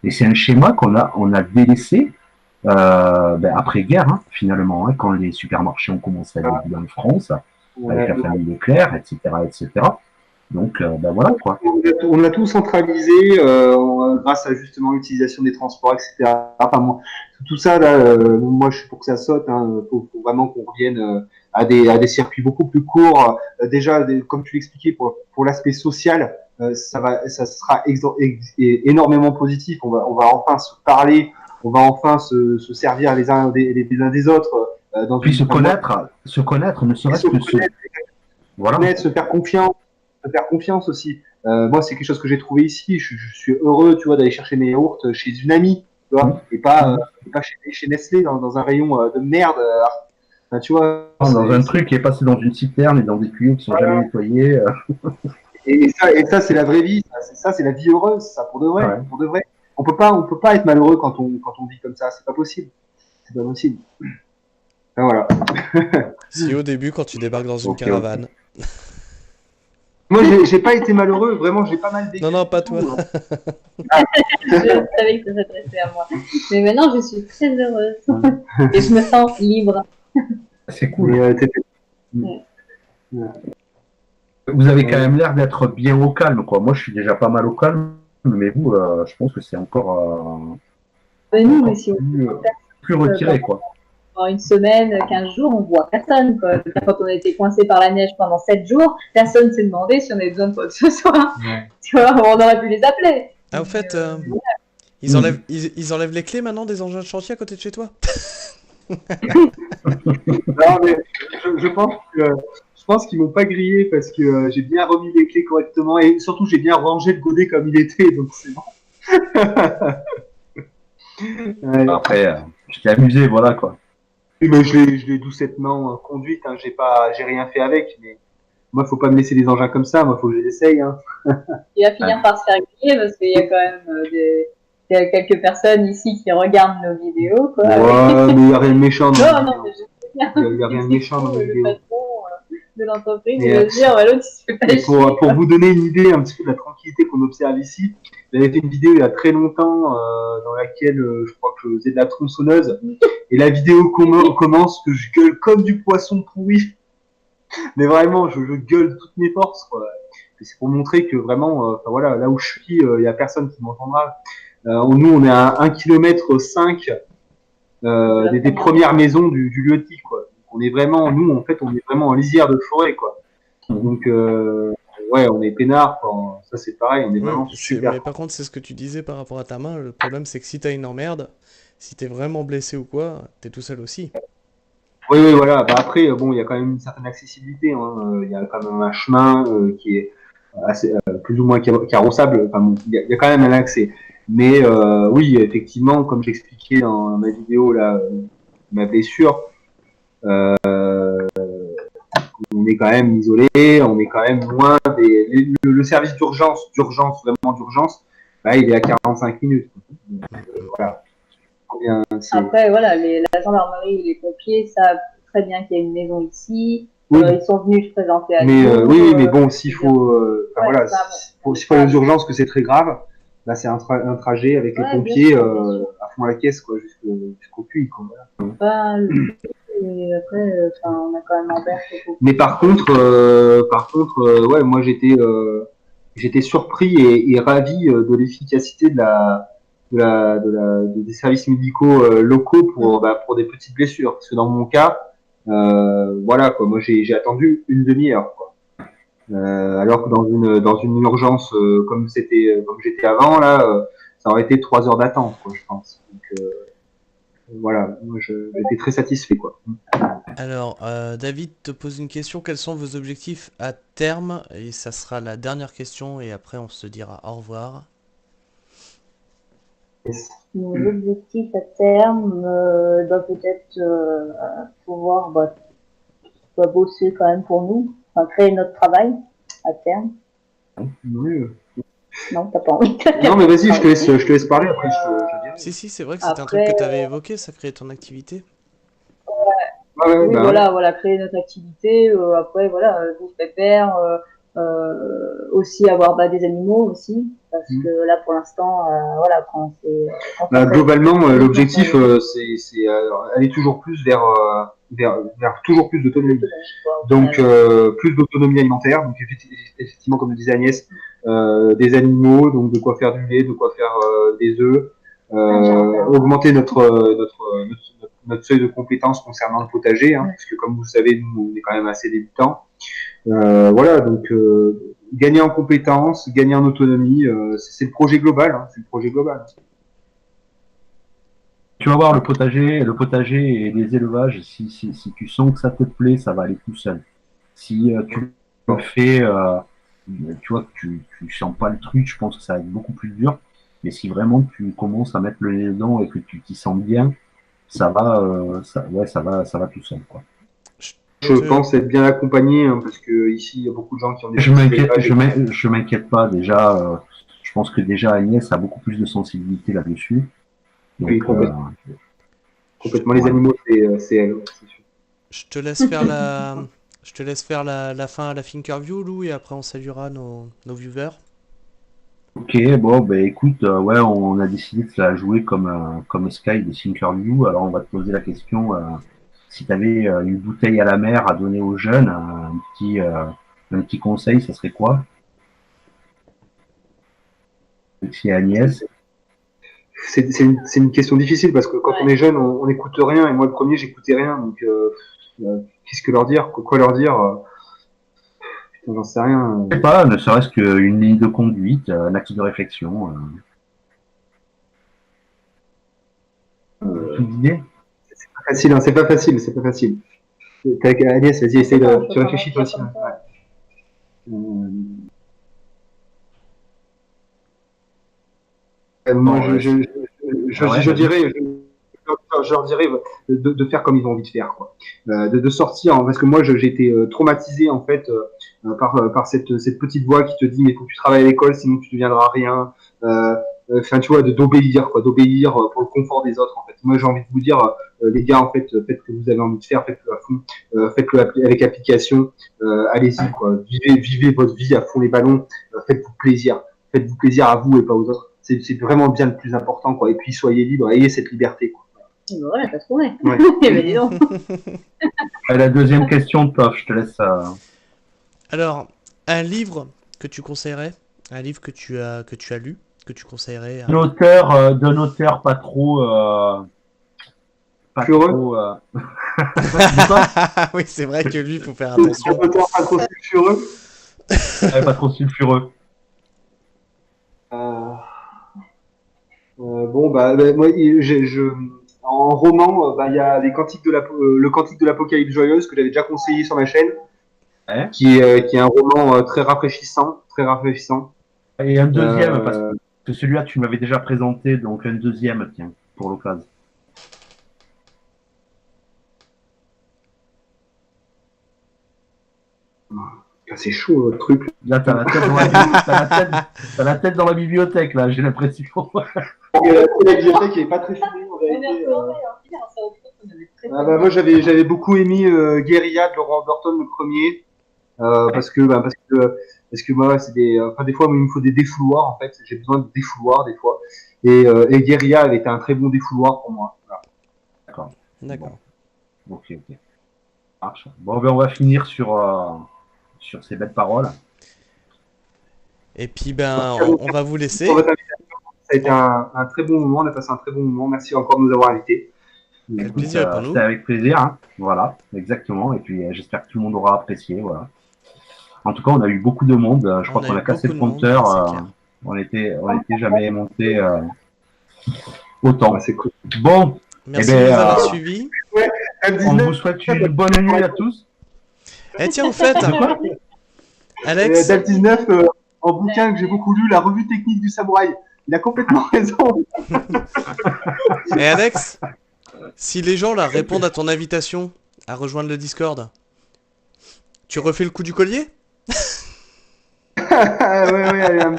S1: Et c'est un schéma on a délaissé après-guerre, hein, finalement, hein, quand les supermarchés ont commencé à débuter en France,
S3: On
S1: avec
S3: a,
S1: la famille Leclerc, etc., etc. Donc, voilà, quoi.
S3: on a tout centralisé grâce à justement l'utilisation des transports, etc. Enfin, moi, tout ça, là, moi, je suis pour que ça saute. Hein, faut vraiment qu'on revienne à des circuits beaucoup plus courts. Déjà, comme tu l'expliquais, pour l'aspect social, ça sera énormément positif. On va enfin se parler, on va enfin se servir les uns les uns des autres dans
S1: Puis
S3: une
S1: se connaître, ne
S3: se
S1: serait-ce que
S3: connaître,
S1: voilà.
S3: se faire confiance aussi. Moi, c'est quelque chose que j'ai trouvé ici. Je suis heureux, tu vois, d'aller chercher mes yaourts chez une amie, tu vois, et pas chez Nestlé dans un rayon de merde. Enfin, tu vois,
S1: Dans un truc qui est passé dans une citerne et dans des tuyaux qui sont jamais
S3: voilà.
S1: nettoyés.
S3: Et ça, c'est la vraie vie. Ça, c'est la vie heureuse, ça, pour de vrai,
S1: Ouais.
S3: pour de vrai. On peut pas être malheureux quand on vit comme ça. C'est pas possible. C'est pas possible. Enfin, voilà.
S2: Si au début, quand tu débarques dans une
S1: Ok,
S2: caravane.
S3: Moi, j'ai pas été malheureux. Vraiment, j'ai pas mal vécu.
S2: Non, non, pas
S3: du
S2: toi.
S3: tout,
S4: Je savais que ça s'adressait à moi. Mais maintenant, je suis très heureuse. Et je me sens libre.
S1: c'est cool.
S3: Mais,
S1: Vous avez quand même l'air d'être bien au calme, quoi. Moi, je suis déjà pas mal au calme, mais vous, je pense que c'est encore,
S4: Mais nous,
S1: encore
S4: mais si on
S1: plus retiré, quoi.
S4: pendant une semaine, 15 jours, on voit personne. Quoi. Quand on était coincé par la neige pendant 7 jours, personne s'est demandé si on avait besoin de quoi que ce soit.
S3: Ouais.
S4: Tu vois, on aurait pu les appeler.
S2: Ah, au fait, ils enlèvent les clés maintenant des engins de chantier à côté de chez toi?
S3: Non, mais je pense qu'ils m'ont pas grillé parce que j'ai bien remis les clés correctement et surtout j'ai bien rangé le godet comme il était, donc c'est bon. Ouais.
S1: Après, tu t'es amusé, voilà, quoi.
S3: Oui, mais je l'ai doucettement conduite, hein, j'ai rien fait avec, mais moi, faut pas me laisser les engins comme ça, moi, faut que je les essaye, hein.
S4: Il va finir par se faire griller parce qu'il y a quand même il y a quelques personnes ici qui regardent nos vidéos. Quoi,
S3: Ouais, mais il y a rien de méchant dans
S4: Non,
S3: les
S4: non,
S3: vidéos.
S4: mais je sais bien.
S3: Il y a rien de méchant dans les
S4: Le
S3: vidéos.
S4: patron de l'entreprise,
S3: Et,
S4: il va se dire, l'autre, il se fait pas
S3: Et
S4: chier.
S3: pour vous donner une idée un petit peu de la tranquillité qu'on observe ici, j'avais fait une vidéo il y a très longtemps dans laquelle je crois que je faisais de la tronçonneuse. Et la vidéo commence que je gueule comme du poisson pourri. Mais vraiment, je gueule de toutes mes forces, quoi. Et c'est pour montrer que vraiment, voilà, là où je suis, il y a personne qui m'entendra. Nous, on est à 1,5 km des premières maisons du lieu de vie, quoi. Donc, on est vraiment, nous, en fait, on est vraiment en lisière de forêt, quoi. Donc, ouais, on est peinard, quoi. Ça, c'est pareil, on est vraiment super.
S2: Mais par contre, c'est ce que tu disais par rapport à ta main. Le problème, c'est que si t'as une emmerde, si t'es vraiment blessé ou quoi, t'es tout seul aussi.
S3: Oui, oui, voilà. Bah, après, bon, il y a quand même une certaine accessibilité, hein. Il y a quand même un chemin qui est assez, plus ou moins carrossable. Enfin, bon, il y a quand même un accès. Mais oui, effectivement, comme j'expliquais dans ma vidéo là, ma blessure, on est quand même isolé, on est quand même loin le service d'urgence, vraiment d'urgence, bah, il est à 45 minutes. Donc, voilà. Bien,
S4: Après, voilà, la gendarmerie, les pompiers savent très bien qu'il y a une maison ici.
S3: Oui.
S4: Ils sont venus se présenter à
S3: Mais
S4: nous.
S3: oui, mais bon, s'il faut,
S4: ouais,
S3: voilà,
S4: ça, bon,
S3: s'il faut aller aux urgences, que c'est très grave, là c'est un trajet avec les
S4: Ouais,
S3: pompiers
S4: bien sûr.
S3: à fond la caisse, quoi, jusqu'au puits, quoi. Voilà.
S4: Ben, et après, on a quand même Ambert qui est beaucoup.
S3: Mais par contre, ouais, moi j'étais surpris et ravi de l'efficacité des services médicaux locaux pour des petites blessures. Parce que dans mon cas, voilà, quoi, moi j'ai attendu une demi-heure, quoi. Alors que dans une urgence comme j'étais avant là, ça aurait été 3 heures d'attente, quoi, je pense. Donc voilà, moi j'étais très satisfait, quoi.
S2: Alors, David te pose une question. Quels sont vos objectifs à terme? Et ça sera la dernière question et après on se dira au revoir.
S4: Nos objectifs à terme, peut-être pouvoir bosser quand même pour nous, créer notre travail à terme.
S3: Oui.
S4: Non, t'as pas envie.
S3: Non, mais vas-y, je te laisse parler, après je dirai.
S2: Si, c'est vrai que c'était un truc que tu avais évoqué, ça créait ton activité.
S3: Ouais,
S4: Oui,
S3: bah,
S4: voilà, créer notre activité. Après, voilà, vous pépère, aussi avoir des animaux aussi, parce que là, pour l'instant, voilà, quand
S3: globalement, l'objectif, c'est aller toujours plus vers toujours plus d'autonomie. Donc, plus d'autonomie alimentaire. Donc, effectivement, comme le disait Agnès, des animaux, donc de quoi faire du lait, de quoi faire des œufs, augmenter notre seuil de compétences concernant le potager, hein, parce que comme vous le savez, nous, on est quand même assez débutants. Voilà, donc gagner en compétences, gagner en autonomie, c'est le projet global, hein, c'est le projet global.
S1: Tu vas voir le potager et les élevages, si tu sens que ça te plaît, ça va aller tout seul. Si tu le fais, tu vois que tu sens pas le truc, je pense que ça va être beaucoup plus dur. Mais si vraiment tu commences à mettre le nez dedans et que tu t'y sens bien, ça va tout seul, quoi.
S3: Je pense être bien accompagné, hein, parce que ici il y a beaucoup de gens qui ont des
S1: Je m'inquiète pas déjà. Je pense que déjà Agnès a beaucoup plus de sensibilité là-dessus. Donc,
S3: oui, complètement les animaux, c'est elle, c'est sûr.
S2: Je te laisse faire la fin à la Thinkerview, Lou, et après on saluera nos viewers.
S1: Ok, bon, ben écoute, ouais, on a décidé de se la jouer comme Sky de Thinkerview. Alors, on va te poser la question, si tu avais une bouteille à la mer à donner aux jeunes, un petit conseil, ça serait quoi? C'est Agnès.
S3: C'est une question difficile parce que quand on est jeune, on n'écoute rien, et moi le premier, j'écoutais rien, donc qu'est-ce que leur dire, quoi leur dire, putain, j'en sais rien.
S1: Je sais pas, ne serait-ce qu'une ligne de conduite, un axe de réflexion. Toute idée?
S3: C'est pas facile, hein, c'est pas facile, c'est pas facile. Agnès, vas-y, essaye tu réfléchis toi aussi. Hein. Ouais. Moi, je dirais, je leur dirais de faire comme ils ont envie de faire, quoi. De sortir, hein, parce que moi, j'ai été traumatisé en fait par cette petite voix qui te dit mais faut que tu travailles à l'école, sinon tu deviendras rien. Enfin, tu vois, d'obéir, quoi, d'obéir pour le confort des autres. En fait, moi, j'ai envie de vous dire, les gars, en fait, faites ce que vous avez envie de faire, faites-le à fond, faites-le avec application, allez-y, quoi. Vivez votre vie à fond les ballons, faites-vous plaisir à vous et pas aux autres. C'est vraiment bien le plus important, quoi. Et puis soyez libre, ayez cette liberté, quoi.
S4: Voilà, t'as trouvé.
S3: Ouais.
S4: Dis donc.
S1: La deuxième question, Toff, je te laisse.
S2: Alors, un livre que tu conseillerais, un livre que tu as lu, que tu conseillerais à...
S1: D'un auteur pas trop. Pas
S3: Fureux.
S1: trop.
S2: Oui, c'est vrai que lui, il faut faire attention.
S3: Pas trop sulfureux.
S1: Pas trop sulfureux.
S3: Bon, moi, En roman, il y a les cantiques le Cantique de l'Apocalypse joyeuse que j'avais déjà conseillé sur ma chaîne,
S1: Ouais.
S3: qui est un roman très rafraîchissant, très rafraîchissant.
S1: Et un deuxième, parce
S3: Euh,
S1: que celui-là, tu m'avais déjà présenté, donc un deuxième, tiens, pour l'occasion.
S3: c'est chaud le truc.
S1: Là, t'as la tête dans la, t'as la tête dans la bibliothèque, là, j'ai l'impression.
S3: La bibliothèque n'est pas très finie en réalité. Moi j'avais beaucoup aimé Guérilla de Laurent Burton le premier parce que moi c'est des fois il me faut des défouloirs en fait, j'ai besoin de défouloirs des fois et Guérilla avait été un très bon défouloir pour moi. Voilà.
S1: D'accord.
S2: D'accord.
S1: Bon. Ok. Marche. Bon, ben, on va finir sur ces belles paroles.
S2: Et puis, ben, on va vous laisser.
S3: Pour votre invitation. Ça a été un très bon moment, on a passé un très bon moment. Merci encore de nous avoir invités.
S2: Le
S1: Écoute,
S2: plaisir est pour nous.
S1: c'était avec plaisir, hein. Voilà, exactement. Et puis j'espère que tout le monde aura apprécié. Voilà. En tout cas, on a eu beaucoup de monde. Je crois
S2: On a
S1: qu'on
S2: eu
S1: a cassé
S2: beaucoup
S1: le
S2: de monde,
S1: compteur.
S2: c'est clair.
S1: On était jamais monté autant.
S3: Ouais, c'est cool.
S1: Bon,
S2: Merci
S1: ben,
S2: de nous avoir suivis.
S1: on vous souhaite une bonne nuit à tous.
S2: Et tiens, au fait, Alex,
S3: Dal 19, en bouquin que j'ai beaucoup lu, La revue technique du samouraï. Il a complètement raison.
S2: et Alex, si les gens là répondent à ton invitation à rejoindre le Discord, tu refais le coup du collier?
S3: Ouais, allez, un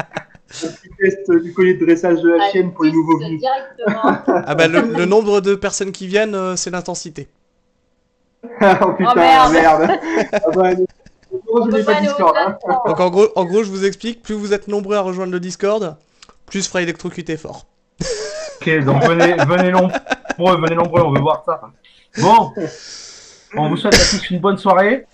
S3: petit test du collier de dressage de la chienne pour les nouveaux venus.
S4: Directement.
S2: Ah bah le nombre de personnes qui viennent, c'est l'intensité.
S3: Oh putain,
S4: Oh, merde.
S3: merde. Ah bah, je n'ai pas Discord. Hein.
S2: Donc en gros, je vous explique, plus vous êtes nombreux à rejoindre le Discord, plus ce sera électrocuté fort.
S1: Ok, donc venez nombreux, on veut voir ça. Bon, on vous souhaite à tous une bonne soirée.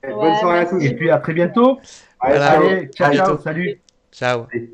S3: Bonne soirée à tous.
S1: Et puis à très bientôt.
S2: Voilà.
S1: Allez, ciao,
S2: À bientôt.
S1: salut.
S2: Ciao.
S3: Allez.